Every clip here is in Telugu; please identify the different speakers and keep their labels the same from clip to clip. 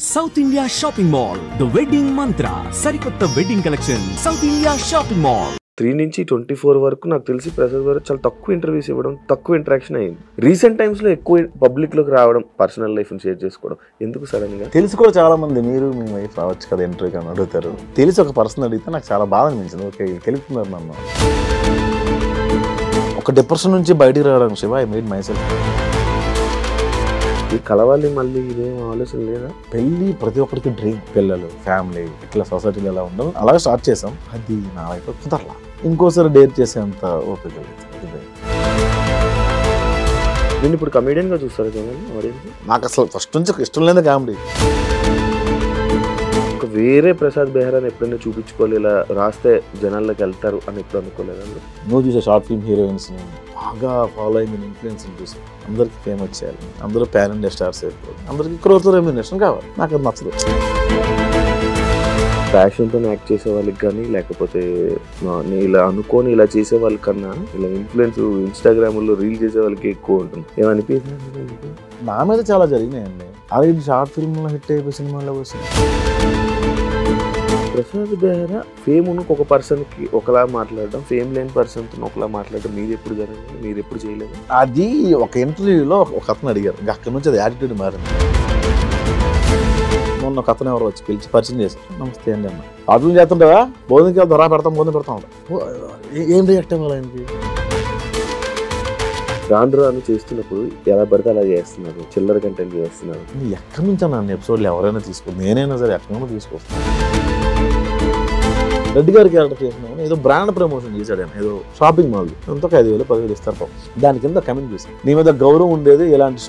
Speaker 1: South India Shopping Mall, The Wedding Mantra, Sarikotta Wedding Collection, South India Shopping Mall.
Speaker 2: 3 నుంచి 24 వరకు నాకు తెలిసి ప్రసాద్ గారు చాలా తక్కువ ఇంటర్వ్యూస్ ఇవ్వడం, తక్కువ ఇంటరాక్షన్ అయింది. రీసెంట్ టైమ్స్ లో ఎక్కువ పబ్లిక్ లోకి రావడం, పర్సనల్ లైఫ్ ని షేర్ చేసుకోవడం ఎందుకు సడన్ గా?
Speaker 3: తెలిసి కూడా చాలా మంది మీరు మీ వైఫ్ రావచ్చు కదా ఇంటర్వ్యూ అని అడుగుతారు. తెలిసి ఒక పర్సన్ అడిగితే నాకు చాలా బాధ అనిపించింది. ఓకే గెలుపుతున్నారు నన్ను. ఒక డిప్రెషన్ నుంచి బయటికి రావడం Shiva I made my self.
Speaker 2: ఈ కలవాలి మళ్ళీ ఇదేం ఆలోచన లేదా?
Speaker 3: పెళ్ళి ప్రతి ఒక్కరికి డ్రీమ్. పిల్లలు, ఫ్యామిలీ, ఇట్లా సొసైటీలో ఎలా ఉండాలి అలాగే స్టార్ట్ చేసాం. అది నా వైఫ్ కుదరలా. ఇంకోసారి డేట్ చేసేంత ఓపిక లేదు.
Speaker 2: నేను ఇప్పుడు కమెడియన్ గా చూస్తారు కదా ఆడియన్స్.
Speaker 3: నాకు అసలు ఫస్ట్ నుంచి ఇష్టం లేదు కామెడీ.
Speaker 2: ఒక వేరే ప్రసాద్ బెహ్రాని ఎప్పుడైనా చూపించుకోవాలి, ఇలా రాస్తే జనాల్లోకి వెళ్తారు అని ఎప్పుడు అనుకోలేదు అందరూ.
Speaker 3: నువ్వు చూసే షార్ట్ ఫిల్మ్ హీరోయిన్స్ని బాగా ఫాలో అయిన ఇన్ఫ్లుయెన్స్ని చూసి అందరికి ఫేమస్ చేయాలి, అందరూ ప్యాన్ ఇండియా స్టార్స్ అయిపోవాలి, అందరికి క్రోర్తో రెమ్యునరేషన్ కావాలి. నాకు అది నచ్చదు.
Speaker 2: ప్యాషన్తో యాక్ట్ చేసే వాళ్ళకి కానీ, లేకపోతే ఇలా అనుకోని ఇలా చేసే వాళ్ళకన్నా ఇలా ఇన్ఫ్లుయెన్స్ ఇన్స్టాగ్రామ్లో రీల్ చేసే వాళ్ళకి ఎక్కువ ఉంటుంది. ఏమనిపిస్తుంది?
Speaker 3: నా మీద చాలా జరిగినాయండి. అలాగే షార్ట్ ఫిల్మ్లో హిట్ అయిపోయి సినిమాలో వచ్చి
Speaker 2: ప్రసాద్ బెహ్రా ఫేమ్ ఉన్న ఒక పర్సన్కి ఒకలా మాట్లాడడం, ఫేమ్ లేని పర్సన్తో ఒకలా మాట్లాడడం మీరు ఎప్పుడు జరిగింది? మీరు ఎప్పుడు చేయలేదు?
Speaker 3: అది ఒక ఇంటర్వ్యూలో ఒక అతను అడిగారు, అక్కడి నుంచి అది యాటిట్యూడ్ మారింది. మొన్న ఒక అతను ఎవరు వచ్చి పిలిచి పరిచయం చేశారు. నమస్తే అండి అన్న, షార్ట్ చేస్తుంటావా? భోజనంకి ధర పెడతాం, భోజనం పెడతాం. ఏం రియాక్ట్ అవ్వాలి ఆయనకి?
Speaker 2: రాను చేస్తున్నప్పుడు ఎలా పడితే అలా చేస్తున్నారు, చిల్లర కంటెంట్ చేస్తున్నారు.
Speaker 3: ఎక్కడి నుంచి అన్న ఎపిసోడ్లు ఎవరైనా తీసుకో, నేనైనా సరే ఎక్కడి నుండి తీసుకొస్తాను. రెడ్డి గారి క్యారెక్టర్ చేసినా ఏదో బ్రాండ్ ప్రమోషన్ చేశాడు ఆయన, ఏదో షాపింగ్ మాల్ ఎంతో 5,000 10,000 ఇస్తారు. దాని కింద కమెంట్ చేశాను, నీ మీద గౌరవం ఉండేది, ఇలాంటి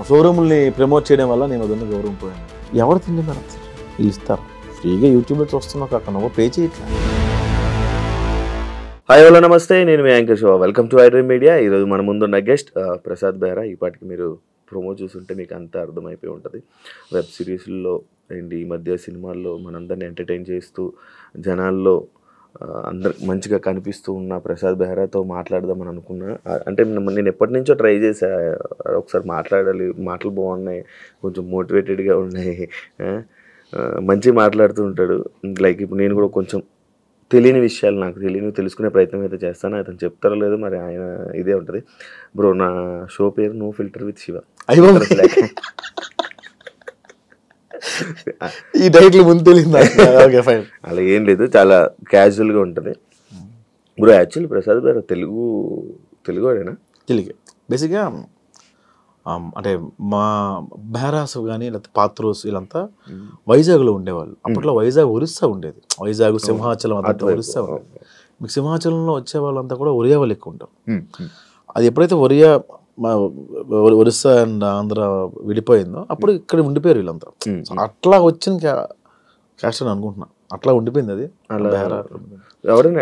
Speaker 3: షోరూమ్ని ప్రమోట్ చేయడం వల్ల నీ మీద ఉన్న గౌరవం పోయాను. ఎవరు తింటున్నారు వీళ్ళు ఇస్తారు? ఫ్రీగా యూట్యూబ్లో చూస్తున్నావు కాక నువ్వు పే చేయట్లేదు.
Speaker 2: హాయ్ హలో నమస్తే, నేను మీ anchor Shiva. Welcome to iDream media. ఈరోజు మన ముందున్న గెస్ట్ ప్రసాద్ బెహ్రా. ఈ పాటికి మీరు ప్రోమో చూస్తుంటే మీకు అంతా అర్థమైపోయి ఉంటుంది. వెబ్ సిరీస్లో అండ్ ఈ మధ్య సినిమాల్లో మనందరినీ ఎంటర్టైన్ చేస్తూ జనాల్లో అందరికి మంచిగా కనిపిస్తూ ఉన్న ప్రసాద్ బెహ్రాతో మాట్లాడదామని అనుకున్నా. అంటే నేను ఎప్పటి నుంచో ట్రై చేశా, ఒకసారి మాట్లాడాలి, మాటలు బాగున్నాయి, కొంచెం మోటివేటెడ్గా ఉన్నాయి, మంచిగా మాట్లాడుతూ ఉంటాడు. లైక్ ఇప్పుడు నేను కూడా కొంచెం తెలియని విషయాలు నాకు తెలుసుకునే ప్రయత్నం అయితే చేస్తాను. అతను చెప్తారో లేదో మరి, ఆయన ఇదే ఉంటుంది. బ్రో, నా షో పేరు నో ఫిల్టర్ విత్ శివ.
Speaker 3: ఈ టైటిల్ ముందు తెలియదు
Speaker 2: అలా ఏం లేదు, చాలా క్యాజువల్గా ఉంటుంది బ్రో. యాక్చువల్లీ ప్రసాద్ గారు తెలుగువాడేనా?
Speaker 3: తెలుగే బేసిక్గా. అంటే మా బెహ్రాస్ కానీ లేకపోతే పాత్రోస్ వీళ్ళంతా వైజాగ్లో ఉండేవాళ్ళు. అప్పట్లో వైజాగ్ ఒరిస్సా ఉండేది. వైజాగ్ సింహాచలం అంతా ఒరిస్సా ఉండేది. మీకు సింహాచలంలో వచ్చే వాళ్ళంతా కూడా ఒరియా వాళ్ళు ఎక్కువ ఉంటారు. అది ఎప్పుడైతే ఒరిస్సా అండ్ ఆంధ్ర విడిపోయిందో అప్పుడు ఇక్కడ ఉండిపోయారు వీళ్ళంతా. అట్లా వచ్చిన క్యాస్ట్ అని అనుకుంటున్నా, అట్లా ఉండిపోయింది అది.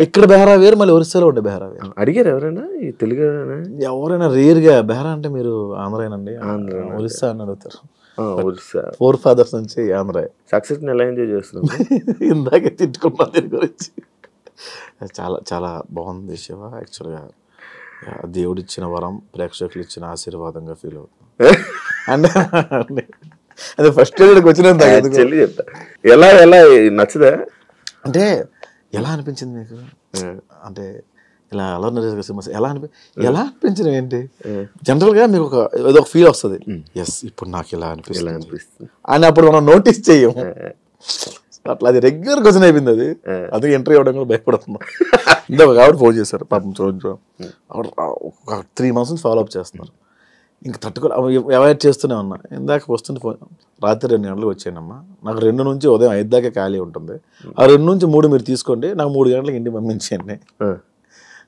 Speaker 3: ఇక్కడ బెహ్రా వేరు, మళ్ళీ ఒరిస్సాలో ఉండే బెహ్రా వేరు.
Speaker 2: అడిగారు ఎవరైనా తెలుగు? ఎవరైనా
Speaker 3: రేర్గా బెహ్రా అంటే మీరు ఆంధ్రానండి, ఒరిస్సా అని అడుగుతారు. 4 ఫాదర్స్ నుంచి ఆంధ్ర.
Speaker 2: సక్సెస్ ఎలా ఎంజాయ్ చేస్తున్నాం?
Speaker 3: ఇందాకే తిట్టుకున్నా దీని గురించి. చాలా చాలా బాగుంది శివ. యాక్చువల్గా దేవుడు ఇచ్చిన వరం, ప్రేక్షకులు ఇచ్చిన ఆశీర్వాదంగా ఫీల్ అవుతుంది. అంటే అదే ఫస్ట్ వచ్చిన
Speaker 2: చెప్తా. ఎలా నచ్చదా?
Speaker 3: అంటే ఎలా అనిపించింది మీకు? అంటే ఇలా ఎలా అనిపించింది ఏంటి? జనరల్గా మీకు ఏదో ఒక ఫీల్ వస్తుంది, ఎస్ ఇప్పుడు నాకు ఇలా అనిపిస్తుంది అని. అప్పుడు మనం నోటీస్ చెయ్యం. అట్లా అది రెగ్యులర్ క్వశ్చన్ అయిపోయింది. అది అందుకే ఇంటర్వ్యూ ఇవ్వడం కూడా భయపడుతున్నాం. ఇందాక ఆవిడ ఫోన్ చేశారు పాపం, చూడండి ఒక 3 months నుంచి ఫాలో అప్ చేస్తున్నారు. ఇంకా అవాయిడ్ చేస్తూనే ఉన్నా. ఇందాక వస్తుంటే ఫోన్, రాత్రి 2 గంటలకు వచ్చానమ్మా, నాకు 2 నుంచి ఉదయం 5 దాకా ఖాళీ ఉంటుంది, ఆ 2 నుంచి 3 మీరు తీసుకోండి, నాకు 3 గంటలకు ఇంటికి పంపించండి,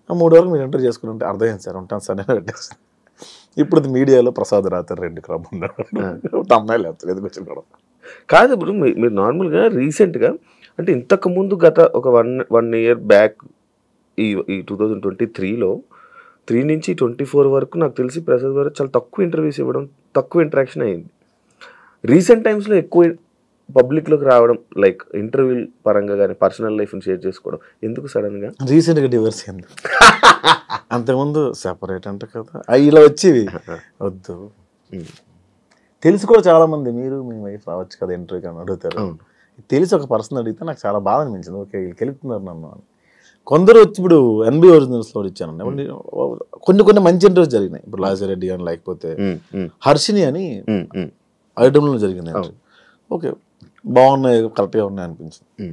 Speaker 3: ఆ 3 వరకు మీరు ఎంటర్ చేసుకుని ఉంటే అర్థమైంది సార్, ఉంటాను సార్ నేను పెట్టేస్తాను. ఇప్పుడు మీడియాలో ప్రసాద్ రాత్రి 2 క్రమం తమ్మాయిలు లేకపోతే ఎందుకు వచ్చిన కూడా
Speaker 2: కాదు. ఇప్పుడు మీరు నార్మల్గా రీసెంట్గా అంటే ఇంతకుముందు గత ఒక 1 year బ్యాక్ ఈ 2023లో 3 నుంచి 24 వరకు నాకు తెలిసి ప్రసాద్ గారు చాలా తక్కువ ఇంటర్వ్యూస్ ఇవ్వడం, తక్కువ ఇంటరాక్షన్ అయింది. రీసెంట్ టైమ్స్లో ఎక్కువ పబ్లిక్లోకి రావడం, లైక్ ఇంటర్వ్యూ పరంగా కానీ పర్సనల్ లైఫ్ని షేర్ చేసుకోవడం ఎందుకు సడన్గా?
Speaker 3: రీసెంట్గా డివోర్స్ అయింది. అంతకుముందు సెపరేట్ అంట కదా, ఇలా వచ్చేవి వద్దు తెలిసి కూడా చాలా మంది మీరు మీ వైఫ్ రావచ్చు కదా ఇంటర్వ్యూకి అని అడుగుతారు. తెలిసి ఒక పర్సన్ అడిగితే నాకు చాలా బాధ అనిపించింది. ఓకే వీళ్ళు గెలుపుతున్నారు నన్ను అని. కొందరు వచ్చి ఇప్పుడు ఎన్బి ఒరిజినల్స్లో ఇచ్చానండి. కొన్ని మంచి ఇంటర్వ్యూస్ జరిగినాయి. ఇప్పుడు లాజిరెడ్డి అని లేకపోతే హర్షిని అని ఐటమ్లో జరిగింది. ఓకే బాగున్నాయి, కరెక్ట్గా ఉన్నాయి అనిపించింది.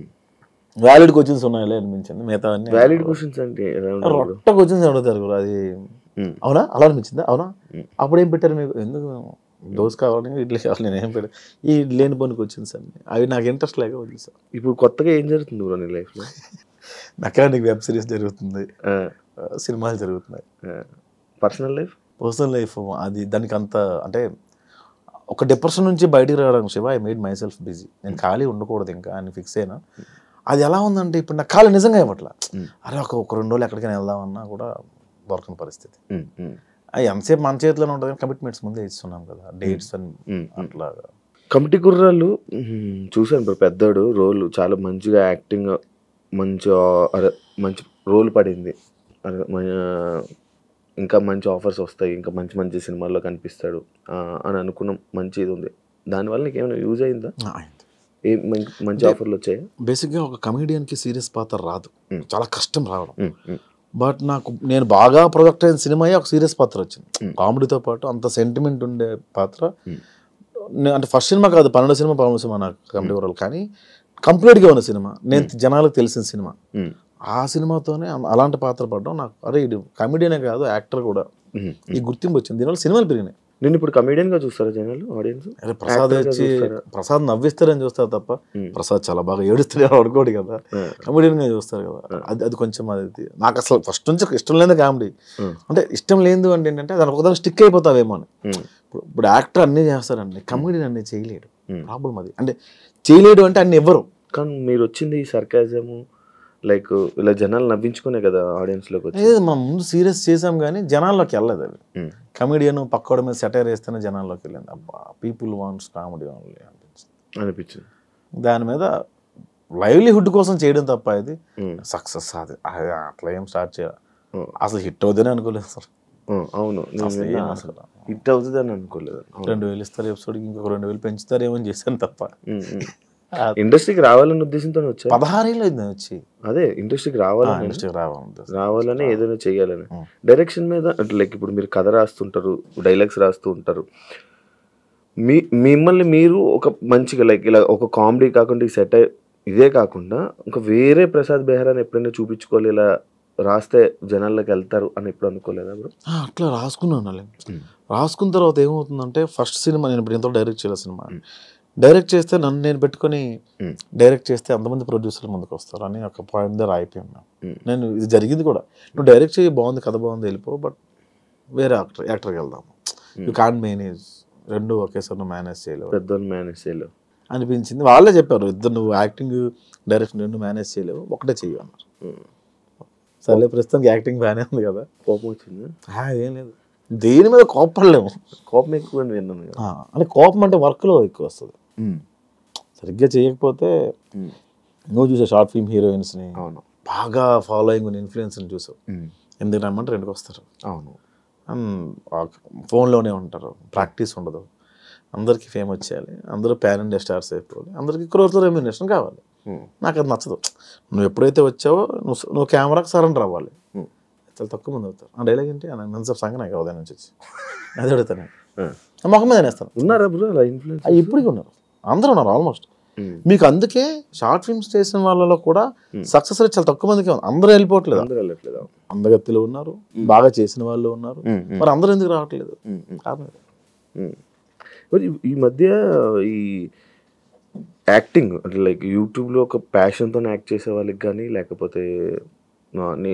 Speaker 3: వ్యాలిడ్ క్వశ్చన్స్ ఉన్నాయలే అనిపించింది. మిగతా
Speaker 2: వ్యాలిడ్ క్వశ్చన్స్ అంటే
Speaker 3: రొట్ట క్వశ్చన్స్ అడుగుతారు కూడా. అది అవునా అలా అనిపించిందా? అవునా అప్పుడు ఏం పెట్టారు మీకు? ఎందుకు దోశ కావాలి, ఇడ్లీ కావాలి, నేను ఏం పెట్టాను ఈ లేని పనికి వచ్చింది సార్. అవి నాకు ఇంట్రెస్ట్ లేక వదిలి సార్.
Speaker 2: ఇప్పుడు కొత్తగా ఏం జరుగుతుంది బ్రో నీ లైఫ్లో?
Speaker 3: మెకానిక్ వెబ్ సిరీస్ జరుగుతుంది, సినిమాలు జరుగుతున్నాయి.
Speaker 2: పర్సనల్ లైఫ్
Speaker 3: అది దానికి అంత అంటే ఒక డిప్రెషన్ నుంచి బయటికి రావడానికి Shiva I made my self busy. నేను ఖాళీ ఉండకూడదు ఇంకా అని ఫిక్స్ అయినా. అది ఎలా ఉందంటే ఇప్పుడు నాకు ఖాళీ నిజంగా ఇవ్వట్లా. అరే ఒక 2 రోజులు ఎక్కడికైనా వెళ్దామన్నా కూడా దొరకని పరిస్థితి. అది ఎంతసేపు మన చేతిలోనే ఉంటుంది కానీ కమిట్మెంట్స్ ముందే ఇస్తున్నాం కదా, డేట్స్ అని అట్లాగా.
Speaker 2: కమిటీ కుర్రాళ్ళు చూసాను ఇప్పుడు పెద్దోడు రోల్ చాలా మంచిగా యాక్టింగ్, మంచి రోల్ పడింది, ఇంకా మంచి ఆఫర్స్ వస్తాయి, ఇంకా మంచి మంచి సినిమాల్లో కనిపిస్తాడు అని అనుకున్నాం. మంచి ఇది ఉంది. దానివల్ల నీకు ఏమైనా యూజ్ అయిందా? మంచి ఆఫర్లు వచ్చాయి.
Speaker 3: బేసిక్గా ఒక కమెడియన్కి సీరియస్ పాత్ర రాదు, చాలా కష్టం రావడం. బట్ నేను బాగా ప్రొజెక్ట్ అయిన సినిమా ఒక సీరియస్ పాత్ర వచ్చింది. కామెడీతో పాటు అంత సెంటిమెంట్ ఉండే పాత్ర. అంటే ఫస్ట్ సినిమా కాదు, 12 సినిమా నాకు కమెడీ వరల్, కానీ కంప్లీట్గా ఉన్న సినిమా, నేను జనాలకు తెలిసిన సినిమా. ఆ సినిమాతోనే అలాంటి పాత్ర పడడం నాకు అరే ఇది కమెడియనే కాదు యాక్టర్ కూడా ఈ గుర్తింపు వచ్చింది. దీనివల్ల సినిమాలు పెరిగినాయి.
Speaker 2: నేను ఇప్పుడు కమెడియన్ గా చూస్తారా జనాలు, ఆడియన్స్?
Speaker 3: అరే ప్రసాద్ వచ్చి ప్రసాద్ నవ్విస్తారని చూస్తారు తప్ప ప్రసాద్ చాలా బాగా ఏడుస్తాడు అనుకోడు కదా, కమెడియన్ గా చూస్తారు కదా. అది కొంచెం అది నాకు అసలు ఫస్ట్ నుంచి ఇష్టం లేదు కామెడీ. అంటే ఇష్టం లేదు అంటే ఏంటంటే దాని ఒకదాని స్టిక్ అయిపోతావేమో అని. ఇప్పుడు యాక్టర్ అన్నీ చేస్తారండి, కమెడియన్ అన్నీ చేయలేడు. ప్రాబ్లం అది. అంటే చేయలేడు అంటే అన్ని ఎవ్వరు.
Speaker 2: కానీ మీరు వచ్చింది సర్కాజము లైక్ ఇలా జనాలు నవ్వించుకునే కదా ఆడియన్స్లోకి వచ్చి.
Speaker 3: మనం ముందు సీరియస్ చేసాం కానీ జనాల్లోకి వెళ్ళలేదు. అది కమెడియన్ పక్కోడ మీద సెటైర్ వేస్తేనే జనాల్లోకి వెళ్ళింది. అబ్బా పీపుల్ వాంట్స్ కామెడీ ఓన్లీ అనిపించింది. దాని మీద లైవ్లీహుడ్ కోసం చేయడం తప్ప ఇది సక్సెస్ అది అట్లా ఏం స్టార్ట్ చేయాలి. అసలు హిట్ అవుతుందని అనుకోలేదు సార్.
Speaker 2: అవును అసలు హిట్ అవుతుంది అని అనుకోలేదు.
Speaker 3: 2000 ఇస్తారు ఎపిసోడ్కి, ఇంకొక 2000 పెంచుతారేమో అని చేశాను తప్ప.
Speaker 2: ఇండస్ట్రీకి రావాలని ఉద్దేశంతో వచ్చా.
Speaker 3: 16 ఏళ్ళు అయింది వచ్చి.
Speaker 2: అదే ఇండస్ట్రీకి రావాలని ఏదైనా చెయ్యాలని. డైరెక్షన్ మీద అంటే లైక్ ఇప్పుడు మీరు కథ రాస్తుంటారు, డైలాగ్స్ రాస్తూ ఉంటారు. మిమ్మల్ని మీరు ఒక మంచిగా లైక్ ఇలా ఒక కామెడీ కాకుండా ఈ సెట్ ఇదే కాకుండా ఇంకా వేరే ప్రసాద్ బెహ్రాని ఎప్పుడైనా చూపించుకోవాలి, ఇలా రాస్తే జనాల్లోకి వెళ్తారు అని ఎప్పుడు అనుకోలేదా బ్రో?
Speaker 3: అట్లా రాసుకున్నాను. రాసుకున్న తర్వాత ఏమవుతుందంటే ఫస్ట్ సినిమా నేను ఇప్పుడు ఎంతో డైరెక్ట్ చేయాలి సినిమా. డైరెక్ట్ చేస్తే నన్ను నేను పెట్టుకొని డైరెక్ట్ చేస్తే అంతమంది ప్రొడ్యూసర్లు ముందుకు వస్తారు అని ఒక పాయింట్ దగ్గర అయిపోయాను. నేను ఇది జరిగింది కూడా, నువ్వు డైరెక్ట్ చేయి బాగుంది, కథ బాగుంది, వెళ్ళిపో, బట్ వేరే యాక్టర్కి వెళ్దాము. యూ కాంట్ మేనేజ్, రెండు ఒకేసారి నువ్వు మేనేజ్ చేయలేవు,
Speaker 2: పెద్దోళ్ళు మేనేజ్ చేయలేవు
Speaker 3: అనిపించింది. వాళ్ళే చెప్పారు, ఇద్దరు నువ్వు యాక్టింగ్ డైరెక్షన్ రెండు మేనేజ్ చేయలేవు, ఒకటే చెయ్యి అన్నారు. సర్లే ప్రస్తుతానికి యాక్టింగ్ బాగానే ఉంది కదా.
Speaker 2: కోపం వచ్చింది?
Speaker 3: ఏం లేదు, దేని మీద కోపడలేము.
Speaker 2: కోపం ఎక్కువ అని విన్నాను.
Speaker 3: అంటే కోపం అంటే వర్క్లో ఎక్కువ వస్తుంది. సరిగ్గా చేయకపోతే నువ్వు చూసే షార్ట్ ఫిల్మ్ హీరోయిన్స్ని
Speaker 2: అవును
Speaker 3: బాగా ఫాలోయింగ్ ఉన్న ఇన్ఫ్లుయెన్స్ని చూసావు, ఎందుకు రమ్మంటే రెండుకి వస్తారు.
Speaker 2: అవును,
Speaker 3: ఫోన్లోనే ఉంటారు, ప్రాక్టీస్ ఉండదు. అందరికీ ఫేమ్ వచ్చేయాలి, అందరూ ప్యాన్ ఇండియా స్టార్స్ అయిపోవాలి, అందరికీ క్రోర్తో రెమ్యూనరేషన్ కావాలి. నాకు అది నచ్చదు. నువ్వు ఎప్పుడైతే వచ్చావో నువ్వు కెమెరాకి సరెండర్ అవ్వాలి. చాలా తక్కువ మంది అవుతారు. ఆ డైలాగ్ ఏంటి నన్సర్ సంగ నాకు ఉదయం నుంచి వచ్చి అది అడుగుతాను, మొహం మీద నేస్తాను.
Speaker 2: ఉన్నారా బ్రో అలా ఇన్ఫ్లుయెన్స్?
Speaker 3: ఇప్పటికీ ఉన్నారు, అందరూ ఉన్నారు ఆల్మోస్ట్. మీకు అందుకే షార్ట్ ఫిల్మ్స్ చేసిన వాళ్ళలో కూడా సక్సెస్ రేట్ చాలా తక్కువ మందికి ఉంది. అందరూ వెళ్ళిపోవట్లేదు, అందగత్తిలో ఉన్నారు, బాగా చేసిన వాళ్ళు ఉన్నారు, మరి అందరూ ఎందుకు రావట్లేదు?
Speaker 2: ఈ మధ్య ఈ యాక్టింగ్ అంటే లైక్ యూట్యూబ్లో ఒక ప్యాషన్తో యాక్ట్ చేసే వాళ్ళకి కానీ, లేకపోతే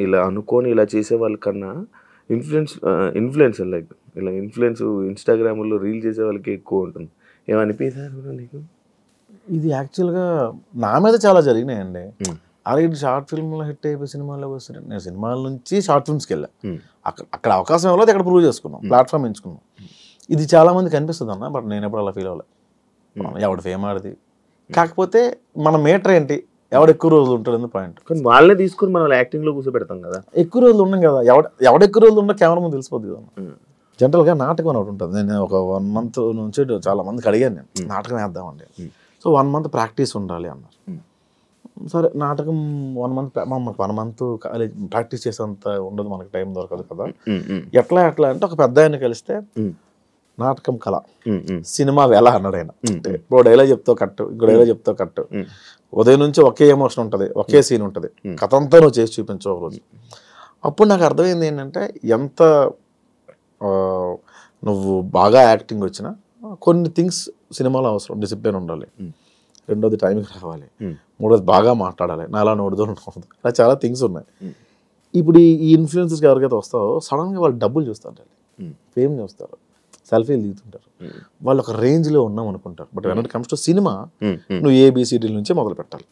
Speaker 2: ఇలా అనుకొని ఇలా చేసే వాళ్ళకన్నా ఇన్ఫ్లుయెన్సర్ లైక్ ఇలా ఇన్స్టాగ్రామ్లో రీల్ చేసే వాళ్ళకి ఎక్కువ ఉంటుంది. ఏమనిపించారు నీకు?
Speaker 3: ఇది యాక్చువల్గా నా మీద చాలా జరిగినాయండి. అలాగే షార్ట్ ఫిల్మ్లో హిట్ అయిపోయి సినిమాల్లోకి వస్తున్నాను. నేను సినిమాల నుంచి షార్ట్ ఫిల్మ్స్కి వెళ్ళాను. అక్కడ అవకాశం ఇవ్వలేదు, అక్కడ ప్రూవ్ చేసుకున్నాం, ప్లాట్ఫామ్ ఎంచుకున్నాం. ఇది చాలా మందికి అనిపిస్తుంది అన్న, బట్ నేను ఎప్పుడు అలా ఫీల్ అవ్వలేదు. ఎవడు ఫేమ్ ఆడిది, కాకపోతే మన మీటర్ ఏంటి, ఎవడు ఎక్కువ రోజులు ఉంటాడు పాయింట్.
Speaker 2: కానీ వాళ్ళే తీసుకుని మనం యాక్టింగ్లో కూర్చోబెడతాం కదా.
Speaker 3: ఎక్కువ రోజులు ఉన్నాం కదా, ఎవడ ఎక్కువ రోజులు ఉన్నా కెమెరా ముందు తెలిసిపోద్ది కదా. జనరల్గా నాటకం అని ఒకటి ఉంటుంది. నేను ఒక 1 month నుంచి చాలా మందికి అడిగాను, నేను నాటకం వేద్దామండి. సో 1 month ప్రాక్టీస్ ఉండాలి అన్నారు. సరే నాటకం 1 month, 1 month ప్రాక్టీస్ చేసేంత ఉండదు, మనకి టైం దొరకదు కదా. ఎట్లా అంటే ఒక పెద్ద ఆయన కలిస్తే నాటకం కళ, సినిమా వేళ అన్నాడు ఆయన. ఇంకో డైలాగ్ చెప్తావు కట్టు, ఇంకో డైలాగ్ చెప్తావు కట్టు, ఉదయం నుంచి ఒకే ఎమోషన్ ఉంటుంది, ఒకే సీన్ ఉంటుంది, కథ అంతా నువ్వు చేసి చూపించు ఒక రోజు. అప్పుడు నాకు అర్థమైంది ఏంటంటే ఎంత నువ్వు బాగా యాక్టింగ్ వచ్చినా కొన్ని థింగ్స్ సినిమాలో అవసరం. డిసిప్లిన్ ఉండాలి, రెండోది టైంకి రావాలి, మూడోది బాగా మాట్లాడాలి, నాలా నోడుదో ఉండదు, అలా చాలా థింగ్స్ ఉన్నాయి. ఇప్పుడు ఈ ఇన్ఫ్లుయెన్సర్స్కి ఎవరికైతే వస్తావో సడన్గా వాళ్ళు డబ్బులు చూస్తారు, ఫేమ్ చూస్తారు, సెల్ఫీలు దిగుతుంటారు, వాళ్ళు ఒక రేంజ్లో ఉన్నాం అనుకుంటారు. But when it comes to cinema నువ్వు ఏబిసిడీల నుంచే మొదలు పెట్టాలి,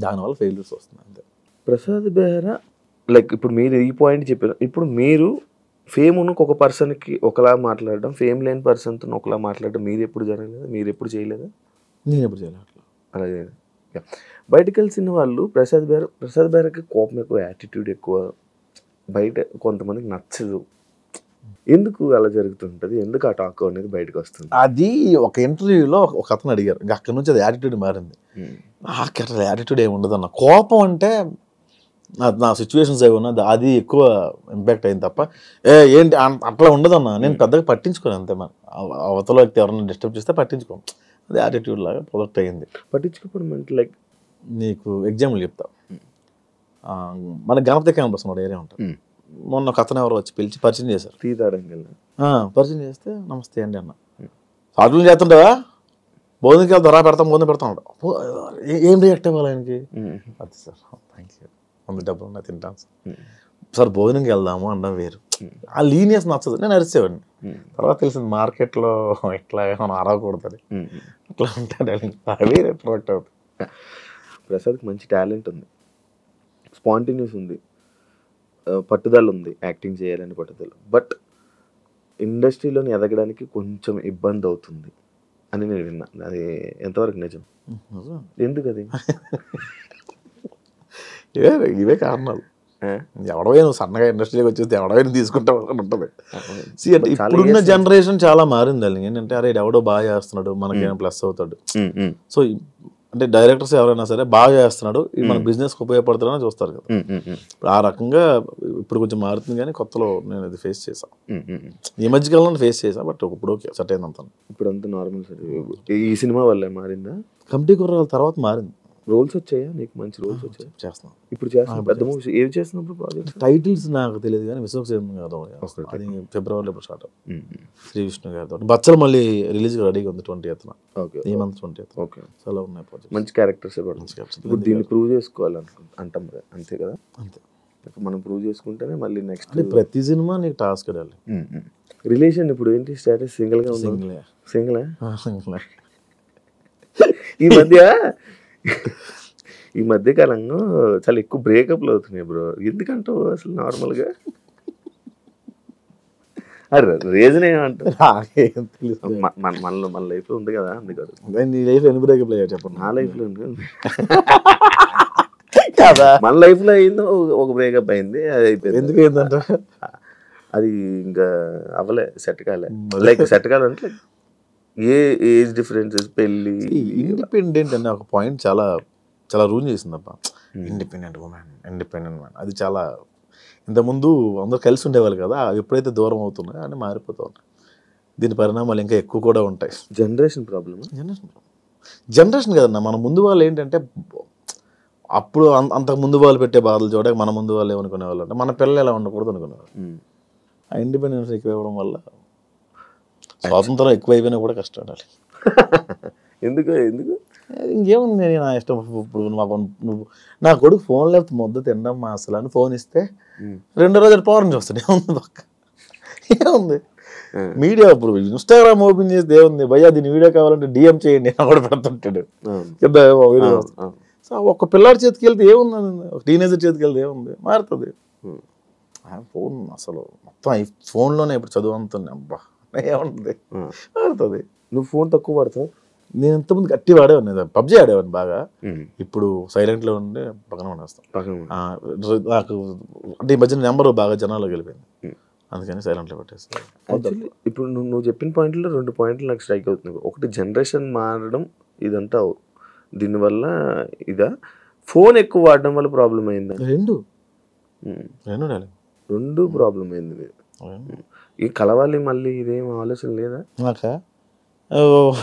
Speaker 3: దానివల్ల ఫెయిల్యూర్స్ వస్తున్నాయి అంతే.
Speaker 2: ప్రసాద్ బెహ్రా లైక్ ఇప్పుడు మీరు ఈ పాయింట్ చెప్పారు. ఇప్పుడు మీరు ఫేమ్ ఉన్న ఒక పర్సన్కి ఒకలా మాట్లాడడం, ఫేమ్ లేని పర్సన్తో ఒకలా మాట్లాడడం మీరు ఎప్పుడు జరగలేదు, మీరు ఎప్పుడు చేయలేదా?
Speaker 3: నేను ఎప్పుడు చేయలేదు
Speaker 2: అలాగే. బయటకు కలిసిన వాళ్ళు ప్రసాద్ బెహ్రాకి కోపం ఎక్కువ, యాటిట్యూడ్ ఎక్కువ, బయట కొంతమందికి నచ్చదు. ఎందుకు అలా జరుగుతుంటుంది? ఎందుకు ఆ టాక్ అనేది బయటకు వస్తుంది?
Speaker 3: అది ఒక ఇంటర్వ్యూలో ఒక అతను అడిగారు, అక్కడి నుంచి అది యాటిట్యూడ్ మారింది. నాకు అట్లా యాటిట్యూడ్ ఏమి ఉండదు అన్న. కోపం అంటే నా సిచ్యువేషన్స్ ఏమి ఉన్నా అది ఎక్కువ ఇంపాక్ట్ అయింది తప్ప ఏంటి అట్లా ఉండదు అన్న. నేను పెద్దగా పట్టించుకోను అంతే. మన అవతల వ్యక్తి ఎవరైనా డిస్టర్బ్ చేస్తే పట్టించుకోను, అది యాటిట్యూడ్ లాగా ప్రొడక్ట్ అయ్యింది.
Speaker 2: పట్టించుకోవడం అంటే లైక్
Speaker 3: నీకు ఎగ్జాంపుల్ చెప్తా. మన గణపతి క్యాంపస్ మన ఏరియా ఉంటుంది. మొన్న ఒక అతను ఎవరో వచ్చి పిలిచి పరిచయం చేశారు. పరిచయం చేస్తే నమస్తే అండి అన్న. అట్లు చేస్తుంటావా, భోజనంకి వెళ్తారా, భోజనం పెడతా ఉంటా. ఏం రియాక్ట్ అవ్వాలి ఆయనకి? అది సార్ థ్యాంక్ యూ, అంత డబ్బులు ఉన్నా తింటాను సార్, భోజనంకి వెళ్దాము అనడం వేరు. ఆ లీనియస్ నచ్చదు. నేను అరిసేవాడిని. తర్వాత తెలిసింది మార్కెట్లో ఇట్లా మనం అరవకూడదు, అట్లా ఉంటాడు, అవి ప్రొడక్ట్ అవుతుంది.
Speaker 2: ప్రసాద్కి మంచి టాలెంట్ ఉంది, స్పాంటేనియస్ ఉంది, పట్టుదల ఉంది, యాక్టింగ్ చేయాలని పట్టుదల. బట్ ఇండస్ట్రీలోని ఎదగడానికి కొంచెం ఇబ్బంది అవుతుంది అని నేను విన్నా. అది ఎంతవరకు నిజం? ఎందుకు అది?
Speaker 3: ఇవే కారణాలు. ఎవడవే నువ్వు సన్నగా ఇండస్ట్రీలోకి వచ్చేస్తే ఎవడవైనా తీసుకుంటావు అని ఉంటుంది. అంటే ఇప్పుడున్న జనరేషన్ చాలా మారింది. అది ఏంటంటే అరే ఎవడో బాగా చేస్తున్నాడు మనకేమైనా ప్లస్ అవుతాడు. సో అంటే డైరెక్టర్స్ ఎవరైనా సరే బాగా చేస్తున్నాడు, ఇది మన బిజినెస్కి ఉపయోగపడుతుందని చూస్తారు కదా. ఆ రకంగా ఇప్పుడు కొంచెం మారుతుంది. కానీ కొత్తలో నేను అది ఫేస్ చేశాను, ఈ మధ్యకాలంలో ఫేస్ చేశాను. బట్ ఇప్పుడు ఓకే, సెట్ అయింది అంతా.
Speaker 2: ఇప్పుడు అంతా నార్మల్ సార్. ఈ సినిమా వల్ల మారిందా?
Speaker 3: కమిటీ కుర్రాల తర్వాత మారింది.
Speaker 2: రోల్స్ వచ్చాయా నీకు? మంచి రోల్స్ వచ్చాయి?
Speaker 3: చేస్తున్నాం
Speaker 2: ఇప్పుడు. చేస్తున్నాం పెద్ద మూవీస్ ఏవి చేస్తున్నప్పుడు ప్రాజెక్ట్?
Speaker 3: టైటిల్స్ నాకు తెలియదు కానీ విశ్వక్సేన్ గారు అది ఫిబ్రవరిలో ఇప్పుడు స్టార్ట్ అవుతుంది. శ్రీ విష్ణు గారితో బచ్చలు మళ్ళీ రిలీజ్ రెడీగా ఉంది 20th.
Speaker 2: ఓకే,
Speaker 3: ఈ మంత్ 20th.
Speaker 2: ఓకే,
Speaker 3: చాలా ఉన్నాయి ప్రాజెక్ట్.
Speaker 2: మంచి క్యారెక్టర్స్. ఇప్పుడు దీన్ని ప్రూవ్ చేసుకోవాలంటాం కదా, అంతే కదా?
Speaker 3: అంతే.
Speaker 2: మనం ప్రూవ్ చేసుకుంటేనే మళ్ళీ నెక్స్ట్.
Speaker 3: ప్రతి సినిమా నీకు టాస్క్ అడాలి.
Speaker 2: రిలేషన్ ఇప్పుడు ఏంటి స్టేటస్? సింగిల్గా ఉంది? సింగిల్. ఈ మధ్య కాలంలో చాలా ఎక్కువ బ్రేకప్లు అవుతున్నాయి బ్రో. ఎందుకంటావు అసలు? నార్మల్గా అరే రీజన్ ఏమంటారు? మన లైఫ్లో ఉంది కదా, అందుకని.
Speaker 3: నీ లైఫ్ ఎన్ని బ్రేకప్లు అయ్యా చెప్పండి.
Speaker 2: నా లైఫ్లో ఉంది కదా. మన లైఫ్లో అయిందో ఒక బ్రేకప్ అయింది, అది అయిపోయింది.
Speaker 3: ఎందుకు అయిందంట?
Speaker 2: అది ఇంకా అవ్వలే, సెట్ కాలే. లైక్ సెట్ కాలంటే ఏ ఏజ్ డిఫరెన్సెస్, పెళ్ళి.
Speaker 3: ఇండిపెండెంట్ అనే ఒక పాయింట్ చాలా చాలా రూల్ చేసిందప్ప. ఇండిపెండెంట్ ఉమెన్, ఇండిపెండెంట్ మ్యాన్, అది చాలా. ఇంతకుముందు అందరూ కలిసి ఉండేవాళ్ళు కదా, ఎప్పుడైతే దూరం అవుతున్నాయో అని మారిపోతూ ఉంటాయి. దీని పరిణామాలు ఇంకా ఎక్కువ కూడా ఉంటాయి.
Speaker 2: Generation problem.
Speaker 3: జనరేషన్ కదన్నా, మన ముందు వాళ్ళు ఏంటంటే అప్పుడు అంతకు ముందు వాళ్ళు పెట్టే బాధలు చూడక మన ముందు వాళ్ళు ఏమనుకునే వాళ్ళు అంటే మన పిల్లలు ఎలా ఉండకూడదు అనుకునేవాళ్ళు. ఆ ఇండిపెండెన్స్ ఎక్కువ ఇవ్వడం వల్ల స్వాతంత్రం ఎక్కువైపోయినా కూడా కష్టపడాలి.
Speaker 2: ఎందుకు
Speaker 3: ఇంకేముంది, నేను నా ఇష్టం. ఇప్పుడు నువ్వు నా కొడుకు ఫోన్ లేకపోతే ముద్ద తినడం మా అసలు అని ఫోన్ ఇస్తే 2 రోజులు పవర్ చూస్తాడు. ఏముంది పక్క, ఏముంది. మీడియా ఇప్పుడు ఇన్స్టాగ్రామ్ ఓపెన్ చేస్తే ఏముంది, భయ్యా దీని వీడియో కావాలంటే డిఎం చేయండి అని కూడా పెడుతుంటాడు. సో ఒక పిల్లాడి చేతికి వెళ్తే ఏముంది, ఒక టీనేజర్ చేతికి వెళ్తే ఏముంది, మారుతుంది. ఫోన్ అసలు మొత్తం ఈ ఫోన్లోనే ఇప్పుడు చదువు అంతుంది. అబ్బా ఏముంటుంది, మారుతుంది.
Speaker 2: నువ్వు ఫోన్ తక్కువ పడతావు?
Speaker 3: నేను ఇంతకుముందు గట్టి వాడేవాడిని, పబ్జీ ఆడేవాడిని బాగా. ఇప్పుడు సైలెంట్లో ఉండి పక్కన పడేస్తాను. నాకు అంటే ఈ మధ్యన నెంబర్ బాగా జనాల్లోకి వెళ్ళిపోయింది. అందుకని సైలెంట్లో పెట్టేస్తాను.
Speaker 2: యాక్చువల్లీ ఇప్పుడు నువ్వు చెప్పిన పాయింట్లో 2 పాయింట్లు నాకు స్ట్రైక్ అవుతున్నాయి. ఒకటి జనరేషన్ మారడం, ఇదంతా దీనివల్ల ఇదా, ఫోన్ ఎక్కువ వాడడం వల్ల ప్రాబ్లం అయిందా?
Speaker 3: రెండు
Speaker 2: ప్రాబ్లం అయింది. ఈ కలవాలి మళ్ళీ ఇదేం ఆలోచన లేదా?
Speaker 3: నాకా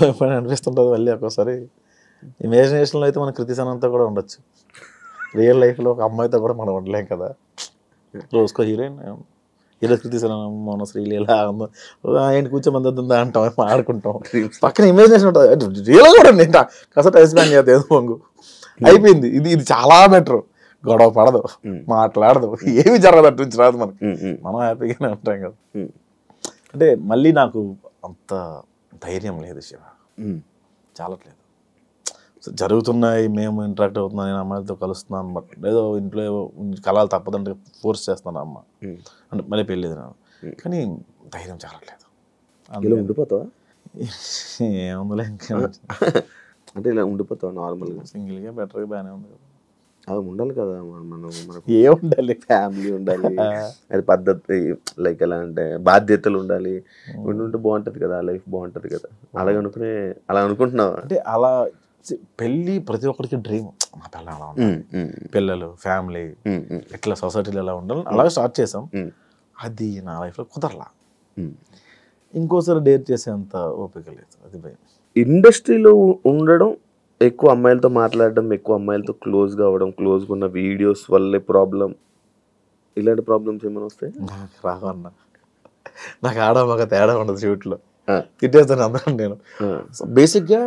Speaker 3: ఎప్పుడైనా అనిపిస్తుంటుంది మళ్ళీ ఒక్కోసారి. ఇమాజినేషన్లో అయితే మన కృతిసనంతా కూడా ఉండొచ్చు, రియల్ లైఫ్లో ఒక అమ్మాయితో కూడా మనం ఉండలేం కదా. రోజుకో హీరోయిన్, ఈరోజు కృతిసనం మన శ్రీలీల ఏంటి కూర్చోమందా అంటాం, ఆడుకుంటాం, పక్కన ఇమాజినేషన్ ఉంటుంది. రియల్ కూడా నేను కాస్త టైం స్పెండ్ చేద్దాం ఏదో పొంగు అయిపోయింది. ఇది చాలా బెటర్. గొడవ పడదు, మాట్లాడదు, ఏమి జరగదు, అటు నుంచి రాదు మనకి, మనం హ్యాపీగానే ఉంటాం కదా. అంటే మళ్ళీ నాకు అంత ధైర్యం లేదు శివ, చాలట్లేదు. జరుగుతున్నాయి, మేము ఇంటరాక్ట్ అవుతున్నాం, నేను అమ్మాయిలతో కలుస్తున్నాను, బట్ ఏదో ఇంట్లో కలాలు తప్పదంటే ఫోర్స్ చేస్తాను అమ్మ అంటే మళ్ళీ పెళ్ళేది నాకు, కానీ ధైర్యం చాలట్లేదు.
Speaker 2: ఇలా ఉండిపోతావా?
Speaker 3: ఏముందిలే ఇంకా
Speaker 2: అంటే ఇలా ఉండిపోతావా నార్మల్గా?
Speaker 3: సింగిల్గా బెటర్గా బాగానే ఉంది కదా.
Speaker 2: అది ఉండాలి కదా, మనకు
Speaker 3: ఏ ఉండాలి,
Speaker 2: ఫ్యామిలీ ఉండాలి, అది పద్ధతి, లైక్ ఎలా అంటే బాధ్యతలు ఉండాలి, ఉంటే బాగుంటుంది కదా, లైఫ్ బాగుంటుంది కదా. అలా అనుకుంటున్నావా?
Speaker 3: అంటే అలా పెళ్ళి ప్రతి ఒక్కరికి డ్రీమ్, మా పిల్లలు అలా ఉండాలి, పిల్లలు ఫ్యామిలీ ఇట్లా సొసైటీలో ఎలా ఉండాలి, అలాగే స్టార్ట్ చేసాం. అది నా లైఫ్లో కుదరలా, ఇంకోసారి డేర్ చేసేంత ఓపిక లేదు, అది భయం.
Speaker 2: ఇండస్ట్రీలో ఉండడం, ఎక్కువ అమ్మాయిలతో మాట్లాడడం, ఎక్కువ అమ్మాయిలతో క్లోజ్గా అవ్వడం, క్లోజ్గా ఉన్న వీడియోస్ వల్లే ప్రాబ్లం, ఇలాంటి ప్రాబ్లమ్స్ ఏమైనా వస్తాయి?
Speaker 3: నాకు రావన్న, నాకు ఆడ మగ తేడా ఉండదు షూట్లో, తిట్టేస్తాను అందరం నేను. బేసిక్గా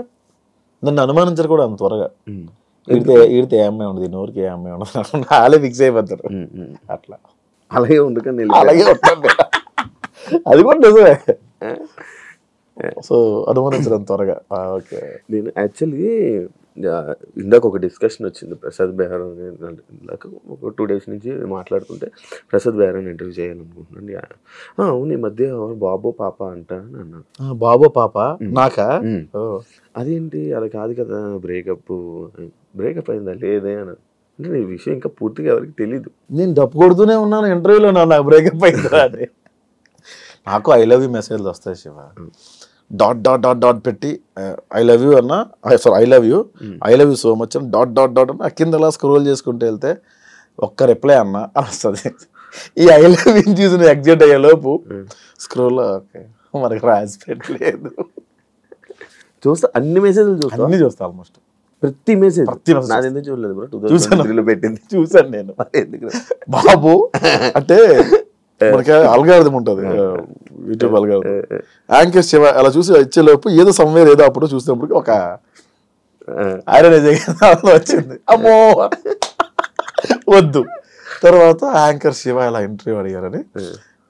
Speaker 3: నన్ను అనుమానించరు కూడా అంత త్వరగా. ఈడితే ఏ అమ్మాయి ఉండదు, నోరికి ఏ అమ్మాయి ఉండదు, వాళ్ళే ఫిక్స్ అయిపోతారు. అట్లా
Speaker 2: అలాగే ఉండకండి,
Speaker 3: అలాగే ఉంటాను, అది కూడా నిజమే. సో అనుమానించడం త్వరగా. ఓకే,
Speaker 2: నేను యాక్చువల్లీ ఇందాక ఒక డిస్కషన్ వచ్చింది ప్రసాద్ బెహ్రా, ఇందాక ఒక 2 days నుంచి మాట్లాడుతుంటే ప్రసాద్ బెహ్రాని ఇంటర్వ్యూ చేయాలనుకుంటున్నాను. అవును, ఈ మధ్య బాబో పాప అంట అని అన్నాను.
Speaker 3: బాబో పాప నాకా?
Speaker 2: అదేంటి అలా కాదు కదా, బ్రేకప్ అయిందా లేదే అని. అంటే ఈ విషయం ఇంకా పూర్తిగా ఎవరికి తెలీదు.
Speaker 3: నేను డప్పు కొడుతూనే ఉన్నాను ఇంటర్వ్యూలో, నాకు బ్రేకప్ అయిందా అని. నాకు ఐ లవ్ యూ మెసేజ్లు వస్తాయి Shiva, dot dot dot dot పెట్టి ఐ లవ్ యూ అన్న, sorry I love you so much అని డాట్ డాట్ డాట్ అన్న కింద అలా స్క్రోల్ చేసుకుంటూ వెళ్తే ఒక్క రిప్లై అన్న అని వస్తుంది. ఈ ఐ లవ్ యూ చూసి నువ్వు ఎగ్జైట్ అయ్యే లోపు స్క్రోల్ ఓకే మనకు రాసి పెట్టలేదు.
Speaker 2: చూస్తా, అన్ని మెసేజ్లు చూస్తా,
Speaker 3: అన్ని చూస్తా, ఆల్మోస్ట్
Speaker 2: ప్రతి మెసేజ్ నాది ఎందుకు చూడలేదు బ్రో, 2023లో పెట్టింది
Speaker 3: చూసాను నేను.
Speaker 2: ఎందుకు
Speaker 3: బాబు అంటే మనకి అల్గారిథం ఉంటుంది, యూట్యూబ్ అల్గారిథం, యాంకర్ శివ అలా చూసి ఇచ్చేలోపు ఏదో సమ్వేర్ ఏదో అప్పుడు చూసినప్పుడు ఒక ఐరన్ వచ్చింది, అమ్మో వద్దు. తర్వాత యాంకర్ శివ ఇలా ఇంటర్వ్యూ అడిగారని,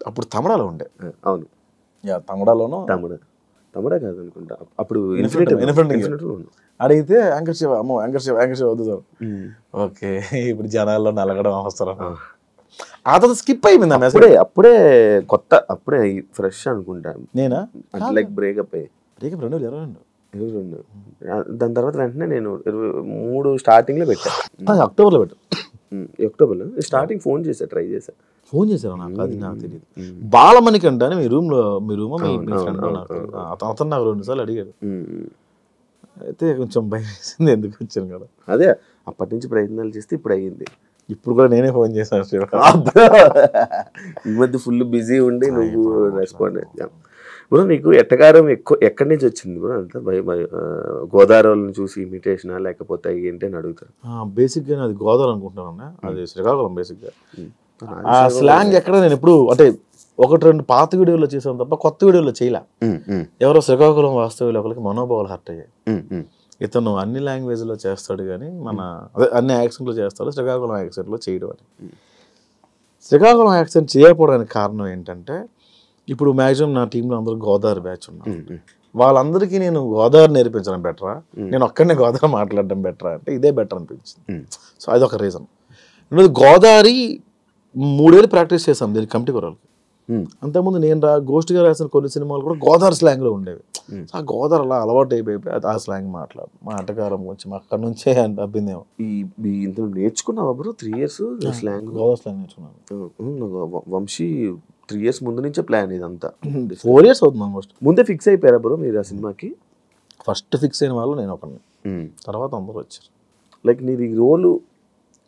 Speaker 3: అప్పుడు తమిళలో ఉండే.
Speaker 2: అవును,
Speaker 3: తమిళలోనూ
Speaker 2: తమిళ కాదు అనుకుంటా, అప్పుడు
Speaker 3: అడిగితే యాంకర్ శివ, అమ్మో యాంకర్ శివ వద్దు సార్. ఓకే, ఇప్పుడు జనాల్లో నలగడం అవసరం. ఆ తర్వాత స్కిప్ అయిపోయింది ఆ మెసేజ్.
Speaker 2: అప్పుడే కొత్త, అప్పుడే ఫ్రెష్ అనుకుంటా నేనా, లైక్ బ్రేకప్
Speaker 3: 2022.
Speaker 2: దాని తర్వాత వెంటనే నేను 23 స్టార్టింగ్లో పెట్టాను,
Speaker 3: అక్టోబర్లో పెట్టాను.
Speaker 2: అక్టోబర్లో స్టార్టింగ్ ఫోన్ చేశా, ట్రై చేశా.
Speaker 3: ఫోన్ చేశారు నాకు, అది నాకు తెలియదు. బాలమణికంట అని మీ రూమ్లో మీ ఫ్రెండ్ అతను నాకు 2 సార్లు అడిగాడు. అయితే కొంచెం భయం వేసింది, ఎందుకు వచ్చాను కదా.
Speaker 2: అదే అప్పటి నుంచి ప్రయత్నాలు చేస్తే ఇప్పుడు అయ్యింది.
Speaker 3: ఇప్పుడు కూడా నేనే ఫోన్ చేశాను శివ.
Speaker 2: ఈ మధ్య ఫుల్ బిజీ ఉండి నువ్వు రెస్పాండ్ అయ్యా. బ్రో నీకు ఎట్టకారం ఎక్కడి నుంచి వచ్చింది బ్రో? అంతా గోదావరిని చూసి ఇమిటేషనా లేకపోతే ఏంటి అని అడుగుతారు.
Speaker 3: బేసిక్గా అది గోదావరి అనుకుంటున్నాను, అది శ్రీకాకుళం. బేసిక్గా ఆ స్లాంగ్ ఎక్కడ నేను ఎప్పుడు అంటే 1-2 పాత వీడియోలో చేసాను తప్ప కొత్త వీడియోలో చేయలే. ఎవరో శ్రీకాకుళం వాస్తవ్యులు ఒకరికి మనోభావాలు హర్ట్ అయ్యాయి. ఇతను అన్ని లాంగ్వేజ్లో చేస్తాడు కానీ అదే అన్ని యాక్సెంట్లో చేస్తాడు, శ్రీకాకుళం యాక్సెంట్లో చేయడం అని. శ్రీకాకుళం యాక్సెంట్ చేయకపోవడానికి కారణం ఏంటంటే, ఇప్పుడు మ్యాక్సిమం నా టీంలో అందరూ గోదావరి బ్యాచ్ ఉన్నారు. వాళ్ళందరికీ నేను గోదావరి నేర్పించడం బెటరా, నేను ఒక్కడనే గోదావరి మాట్లాడడం బెటరా అంటే ఇదే బెటర్ అనిపించింది. సో అదొక రీజన్. గోదావరి 3 ఏళ్ళు ప్రాక్టీస్ చేసాం దీనికి కమిటీ కొరాలకి. అంతకుముందు నేను గోష్ఠిగా రాసిన కొన్ని సినిమాలు కూడా గోదావరి స్లాంగ్లో ఉండేవి. ఆ గోదావరి అలా అలవాటు అయిపోయి ఆ స్లాంగ్ మా ఆటగారం కొంచెం అక్కడ నుంచే అబ్బిందేమో.
Speaker 2: ఇందులో నేర్చుకున్నావా bro 3 years slang?
Speaker 3: Godavari slang నేర్చుకున్నాను.
Speaker 2: వంశీ 3 years ముందు నుంచే ప్లాన్ ఇదంతా?
Speaker 3: 4 years అవుతుంది ఆల్మోస్ట్.
Speaker 2: ముందే ఫిక్స్ అయిపోయారా బ్రో మీరు ఆ సినిమాకి?
Speaker 3: ఫస్ట్ ఫిక్స్ అయిన వాళ్ళు నేను ఒకరిని, తర్వాత అందరూ వచ్చారు.
Speaker 2: లైక్ నీది రోల్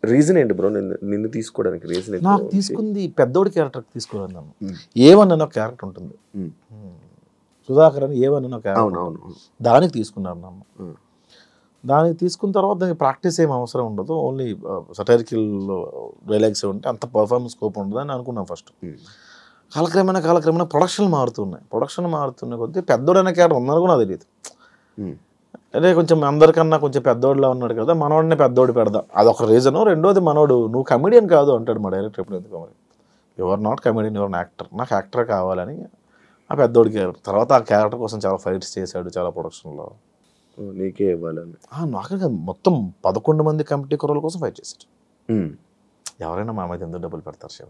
Speaker 2: రీజన్ ఏంటి బ్రో నిన్ను తీసుకోవడానికి? రీజన్
Speaker 3: నాకు తీసుకుంది పెద్దోడి క్యారెక్టర్ తీసుకోవాలి. నన్ను ఏవన్ అనే ఒక క్యారెక్టర్ ఉంటుంది, సుధాకర్ అని ఏవన్ అనే ఒక క్యారెక్టర్, దానికి తీసుకున్నారు నన్ను. దానికి తీసుకున్న తర్వాత దానికి ప్రాక్టీస్ ఏం అవసరం ఉండదు, ఓన్లీ సటైరికల్ డైలాగ్స్ ఉంటే అంత పర్ఫార్మెన్స్ స్కోప్ ఉండదు అని అనుకున్నాను ఫస్ట్. కాలక్రమేణా ప్రొడక్షన్ మారుతున్న కొద్దీ పెద్దోడనే క్యారెక్టర్ ఉందని కూడా నాకు తెలియదు. అంటే కొంచెం అందరికన్నా కొంచెం పెద్దోడిలా ఉన్నాడు కదా, మనోడిని పెద్దోడు పెడదాం, అదొక రీజను. రెండోది మనోడు నువ్వు కమెడియన్ కాదు అంటాడు మా డైరెక్టర్ ఎప్పుడు. ఎందుకు your not comedian, your actor, నాకు యాక్టర్ కావాలని ఆ పెద్దోడి క్యారెక్టర్. తర్వాత ఆ క్యారెక్టర్ కోసం చాలా ఫైట్స్ చేశాడు, చాలా ప్రొడక్షన్లో.
Speaker 2: నీకే ఇవ్వాలని
Speaker 3: నాకు మొత్తం 11 మంది కమిటీ కుర్రల కోసం ఫైట్ చేశాడు. ఎవరైనా మా మీద ఎందుకు డబ్బులు పెడతారు శివ?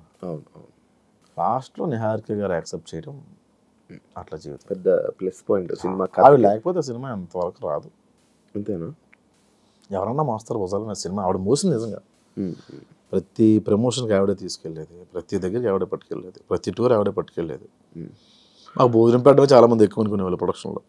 Speaker 3: లాస్ట్లో నిహారిక గారు యాక్సెప్ట్ చేయడం అట్లా జీవితం
Speaker 2: పెద్ద ప్లస్ పాయింట్ సినిమా.
Speaker 3: ఆవిడ లేకపోతే సినిమా ఎంతవరకు రాదు.
Speaker 2: అంతేనా?
Speaker 3: ఎవరన్నా మోస్తారు భుజాలు సినిమా. ఆవిడ మోసింది నిజంగా. ప్రతి ప్రమోషన్కి ఆవిడే తీసుకెళ్ళేది, ప్రతి దగ్గరికి ఆవిడే పట్టుకెళ్ళేది, ప్రతి టూర్ ఆవిడే పట్టుకెళ్ళేది. మాకు భోజనం పెట్టడం చాలా మంది ఎక్కువ అనుకునేవాళ్ళు ప్రొడక్షన్లో.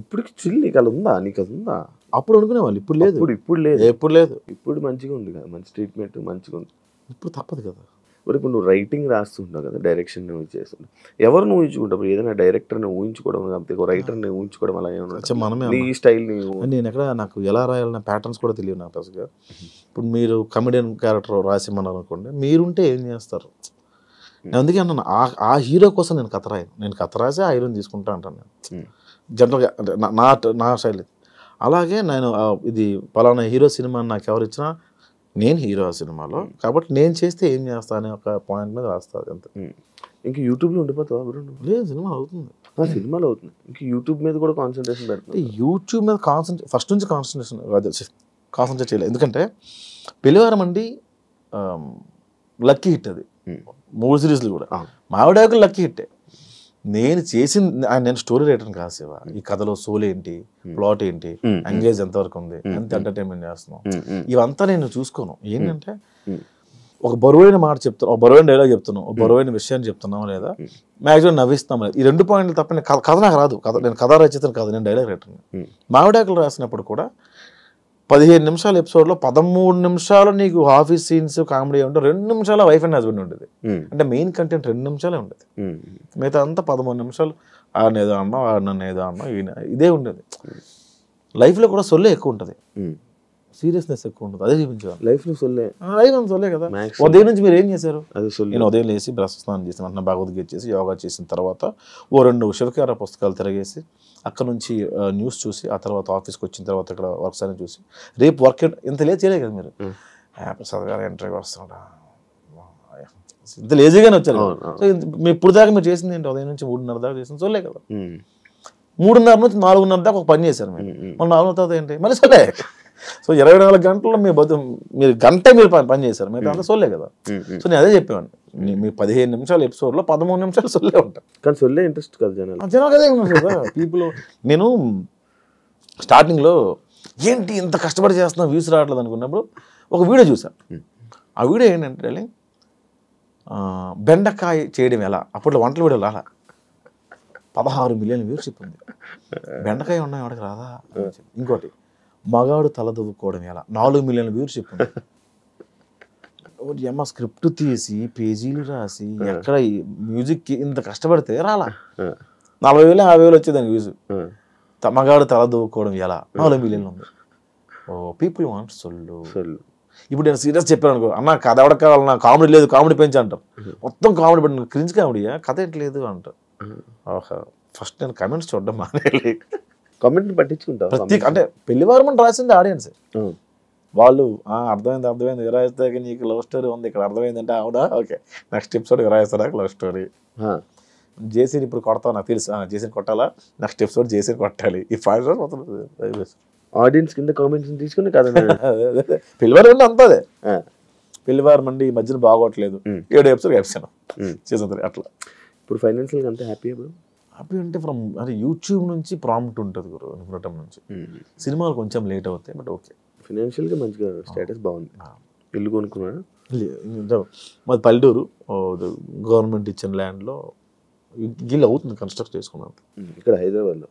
Speaker 2: ఇప్పటికి చిల్ నీకు అలా ఉందా? నీకు అది ఉందా?
Speaker 3: అప్పుడు అనుకునేవాళ్ళు, ఇప్పుడు లేదు.
Speaker 2: ఇప్పుడు లేదు.
Speaker 3: ఎప్పుడు లేదు.
Speaker 2: ఇప్పుడు మంచిగా ఉంది కదా, మంచి ట్రీట్మెంట్ మంచిగా ఉంది.
Speaker 3: ఇప్పుడు తప్పదు కదా.
Speaker 2: ఇప్పుడు నువ్వు రైటింగ్ రాస్తుంటావు కదా, డైరెక్షన్ నువ్వు చేస్తుంటావు, ఎవరు నువ్వు ఊహించుకుంటావు? ఏదైనా డైరెక్టర్ని ఊహించుకోవడం కాకపోతే రైటర్ని ఊహించుకోవడం అలా ఏమన్నా
Speaker 3: మనమే
Speaker 2: నీ స్టైల్?
Speaker 3: నేను ఎక్కడ నాకు ఎలా రాయాలన్న ప్యాటర్న్స్ కూడా తెలియదు నాకు అసలు. ఇప్పుడు మీరు కమెడియన్ క్యారెక్టర్ రాసిమన్నారు అనుకోండి, మీరుంటే ఏం చేస్తారు? నేను అందుకే అన్నాను, ఆ హీరో కోసం నేను కథ రాయను. నేను కథ రాసి ఆ హీరోని తీసుకుంటా అంటాను నేను జనరల్గా. అంటే నా స్టైల్ ఇది. అలాగే నేను ఇది పలానా హీరో సినిమా నాకు ఎవరు ఇచ్చినా నేను హీరో ఆ సినిమాలో, కాబట్టి నేను చేస్తే ఏం చేస్తా అనే ఒక పాయింట్ మీద రాస్తుంది అంతే.
Speaker 2: ఇంక యూట్యూబ్లో ఉండిపోతావా బ్రో?
Speaker 3: లేదు, సినిమా అవుతుంది.
Speaker 2: సినిమాలో అవుతుంది. ఇంక యూట్యూబ్ మీద కూడా కాన్సన్ట్రేషన్ పెడుతుంది.
Speaker 3: యూట్యూబ్ మీద ఫస్ట్ నుంచి కాన్సన్ట్రేట్ చేయలేదు. ఎందుకంటే పెళ్లివారం అండి లక్కీ హిట్, అది 3 సిరీస్లు కూడా మావిడాకులు లక్కీ హిట్టే. నేను నేను స్టోరీ రైటర్ కాదు శివ. ఈ కథలో సోల్ ఏంటి, ప్లాట్ ఏంటి, ఎంగేజ్ ఎంతవరకు ఉంది, ఎంత ఎంటర్టైన్మెంట్ చేస్తున్నాం, ఇవంతా నేను చూసుకోను. ఏంటంటే ఒక బరువైన మాట చెప్తున్నాం, ఒక బరువైన డైలాగ్ చెప్తున్నాం, ఒక బరువైన విషయాన్ని చెప్తున్నాం, లేదా మ్యాక్సిమం నవ్విస్తాం, ఈ 2 పాయింట్లు తప్ప కథ నాకు రాదు. నేను కథ రచయితను కాదు, నేను డైలాగ్ రైటర్ని. మావిడాకులు రాసినప్పుడు కూడా 15 నిమిషాల ఎపిసోడ్లో 13 నిమిషాలు నీకు ఆఫీస్ సీన్స్ కామెడీ ఉంటే 2 నిమిషాల వైఫ్ అండ్ హస్బెండ్ ఉండేది. అంటే మెయిన్ కంటెంట్ 2 నిమిషాలే ఉండేది. మిగతా అంతా 13 నిమిషాలు ఆడనేదో అన్నాం, ఆడినన్ను ఏదో అన్నాం, ఇదే ఉండేది. లైఫ్లో కూడా సొల్లే ఎక్కువ ఉంటుంది, సీరియస్నెస్ ఎక్కువ ఉంటుంది. అదే చూపించాలి.
Speaker 2: లైఫ్లో సొల్లే
Speaker 3: కదా. ఉదయం నుంచి మీరు ఏం చేశారు? నేను ఉదయం లేచి బ్రష్ స్నానం చేసి వెంటనే భగవద్గీత చేసి యోగా చేసిన తర్వాత 2 శివకార పుస్తకాలు తిరగేసి అక్కడ నుంచి న్యూస్ చూసి, ఆ తర్వాత ఆఫీస్కి వచ్చిన తర్వాత ఇక్కడ వర్క్స్ అని చూసి, రేపు వర్క్ ఇంత లేట్ చేయలేదు కదా మీరు. ప్రసాద్ గారు ఇంటర్వ్యూకి వస్తున్నాడా, ఇంత లేజీగానే వచ్చారు. సో ఇప్పుడు దాకా మీరు చేసింది ఏంటి? ఉదయం నుంచి 3:30 దాకా చేసింది సొల్లే కదా. 3:30 నుంచి 4:30 దాకా ఒక పని చేశారు మీరు. మళ్ళీ 4 తర్వాత ఏంటి? మళ్ళీ సొల్లే. సో 24 గంటల్లో మీరు గంట మీరు పని చేశారు, మీరు అంతా సొల్లే కదా. సో నేను అదే చెప్పేవాడిని, మీ 15 నిమిషాల ఎపిసోడ్లో 13 నిమిషాలు సొల్లే ఉంటాను.
Speaker 2: కానీ సొల్లే ఇంట్రెస్ట్ కదా
Speaker 3: జనాలు అదే ఉన్నారు కదా పీపుల్. నేను స్టార్టింగ్లో ఏంటి ఇంత కష్టపడి చేస్తున్నా వ్యూస్ రావట్లేదు అనుకున్నప్పుడు ఒక వీడియో చూసాను. ఆ వీడియో ఏంటంటే బెండకాయ చేయడం ఎలా. అప్పట్లో వంటల వీడియో రాలా, 16 మిలియన్ వ్యూషిప్ ఉంది. బెండకాయ ఉన్నాయి వాడికి రాదా. ఇంకోటి మగాడు తల దువ్వుకోవడం ఎలా, 4 మిలియన్ వ్యూషిప్ ఉంది. అమ్మ స్క్రిప్ట్ తీసి పేజీలు రాసి ఎక్కడ మ్యూజిక్ ఇంత కష్టపడితే రాలా. 40,000 50,000 వచ్చేదాన్ని వ్యూస్. మగాడు తల దువ్వుకోవడం ఎలా, 4 మిలియన్లు ఉంది. ఓ పీపుల్ వాంట్ సొల్లు. ఇప్పుడు నేను సీరియస్ చెప్పాను అనుకో, అన్న కథ ఎవడ కావాలన్నా, కామెడీ లేదు, కామెడీ పెంచి అంటారు. మొత్తం కామెడీ పెట్టిన క్రింజ్ కామెడీయా, కథ ఏంటలేదు అంటారు. ఓహో, ఫస్ట్ నేను కమెంట్స్ చూడడం మానేయాలి.
Speaker 2: కమెంట్ పట్టించుకుంటా
Speaker 3: అంటే పెళ్లివారం అని రాసింది ఆడియన్స్. వాళ్ళు అర్థమైంది విరాయిస్తాక నీకు లవ్ స్టోరీ ఉంది ఇక్కడ, అర్థమైందంటే అవునా, ఓకే నెక్స్ట్ ఎపిసోడ్ విరాయిస్తాడా లవ్ స్టోరీ. జేసీని ఇప్పుడు కొడతావు నాకు తెలుసు, జేసీని కొట్టాలా, నెక్స్ట్ ఎపిసోడ్ జేసీని కొట్టాలి. ఈ 5 రోజులు మొత్తం
Speaker 2: ఆడియన్స్ కింద కామెంట్స్ తీసుకుని కదా.
Speaker 3: పెళ్లివారం అంతదే, పెళ్లివారం అండి ఈ మధ్యన బాగోట్లేదు, 7 ఎపిసోడ్ వేసాను సీజన్ 3 అట్లా.
Speaker 2: ఇప్పుడు ఫైనాన్షియల్గా అంతే హ్యాపీ
Speaker 3: అంటే ఫ్రమ్ అంటే యూట్యూబ్ నుంచి ప్రాంప్ట్ ఉంటుంది గురు, నిపుణటం నుంచి. సినిమాలు కొంచెం లేట్ అవుతాయి బట్ ఓకే.
Speaker 2: ఫైనాన్షియల్గా మంచిగా స్టేటస్ బాగుంది. ఇల్లు కొనుక్కున్నా?
Speaker 3: మాది పల్లెటూరు, గవర్నమెంట్ ఇచ్చిన ల్యాండ్లో గిల్లు అవుతుంది, కన్స్ట్రక్ట్ చేసుకున్నాను.
Speaker 2: ఇక్కడ హైదరాబాద్లో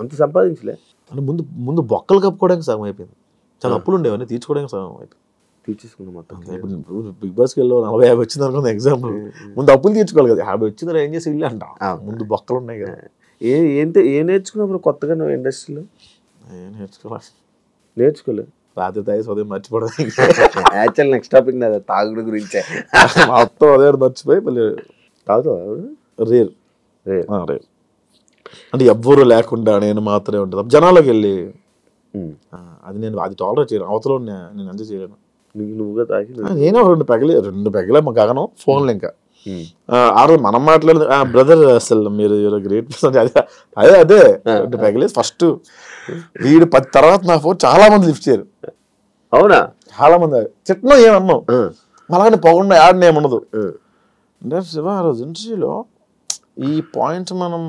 Speaker 2: అంత సంపాదించలే
Speaker 3: అంటే ముందు బొక్కలు కప్పుకోవడానికి సగం అయిపోయింది. చాలా అప్పులు ఉండేవన్నీ తీర్చుకోవడానికి సగం అయిపోయింది.
Speaker 2: తీర్చేసుకున్నా మొత్తం.
Speaker 3: ఇప్పుడు బిగ్ బాస్కి వెళ్ళి 40-50 వచ్చింది అనుకున్న ఎగ్జాంపుల్, ముందు అప్పులు తీర్చుకోవాలి కదా. 50 వచ్చింది ఏం చేసి ఇల్లు అంట, ముందు బొక్కలు ఉన్నాయి కదా.
Speaker 2: ఏం నేర్చుకున్నప్పుడు కొత్తగా నువ్వు ఇండస్ట్రీలో?
Speaker 3: ఏం
Speaker 2: నేర్చుకోలేదు.
Speaker 3: రాత్రి తాగి ఉదయం మర్చిపోవడం.
Speaker 2: యాక్చువల్ నెక్స్ట్ టాపిక్ నాది తాగుడు గురించే.
Speaker 3: మొత్తం అదే మర్చిపోయి మళ్ళీ
Speaker 2: తాగుతావా?
Speaker 3: రేర్ అంటే ఎవ్వరు లేకుండా నేను మాత్రమే ఉంటుంది జనాల్లోకి వెళ్ళి. అది నేను అది టాలరేట్ చేయను, అవతల నేను ఎంజాయ్ చేయలేను.
Speaker 2: నువ్వుగా తాగి
Speaker 3: నేను 2 పెగలే మా గగనం ఫోన్లు. ఇంకా ఆ రోజు మనం మాట్లాడదు బ్రదర్, అసలు మీరు గ్రేట్ పర్సన్. అదే 2 పెగలే ఫస్ట్. వీడు 10 తర్వాత నా ఫోన్ చాలా మంది లిఫ్ట్ చేయరు.
Speaker 2: అవునా?
Speaker 3: చాలా మంది చిట్నం ఏమన్నావు అలాగే పొగండా యాడ్ ఏముండదు. అంటే శివ ఆ రోజు ఇంటర్వ్యూలో ఈ పాయింట్స్ మనం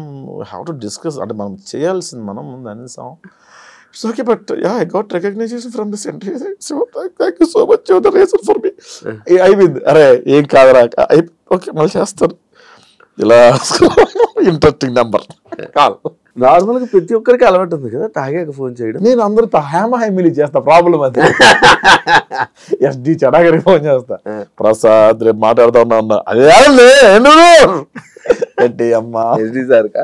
Speaker 3: హ్యావ్ టు డిస్కస్, అంటే మనం చేయాల్సింది మనం ముందు అనేసాం. It's okay but I got recognition from this interview, so thank you so much the reason for me. అయిపోయింది. అరే ఏం కాదురా, ఓకే మళ్ళీ చేస్తాను. ఇలా ఇంట్రెస్టింగ్ నెంబర్ కాల్.
Speaker 2: నార్మల్గా ప్రతి ఒక్కరికి అలవాటు ఉంది కదా తాగాక ఫోన్ చేయడం.
Speaker 3: నేను అందరితో హ్యామీలీ చేస్తా, ప్రాబ్లం అది. ఎస్డి చెడాగరికి ఫోన్ చేస్తా, ప్రసాద్ రేపు మాట్లాడుతా ఉన్నా. అదే ఏంటి అమ్మా
Speaker 2: ఎస్డి సార్కా?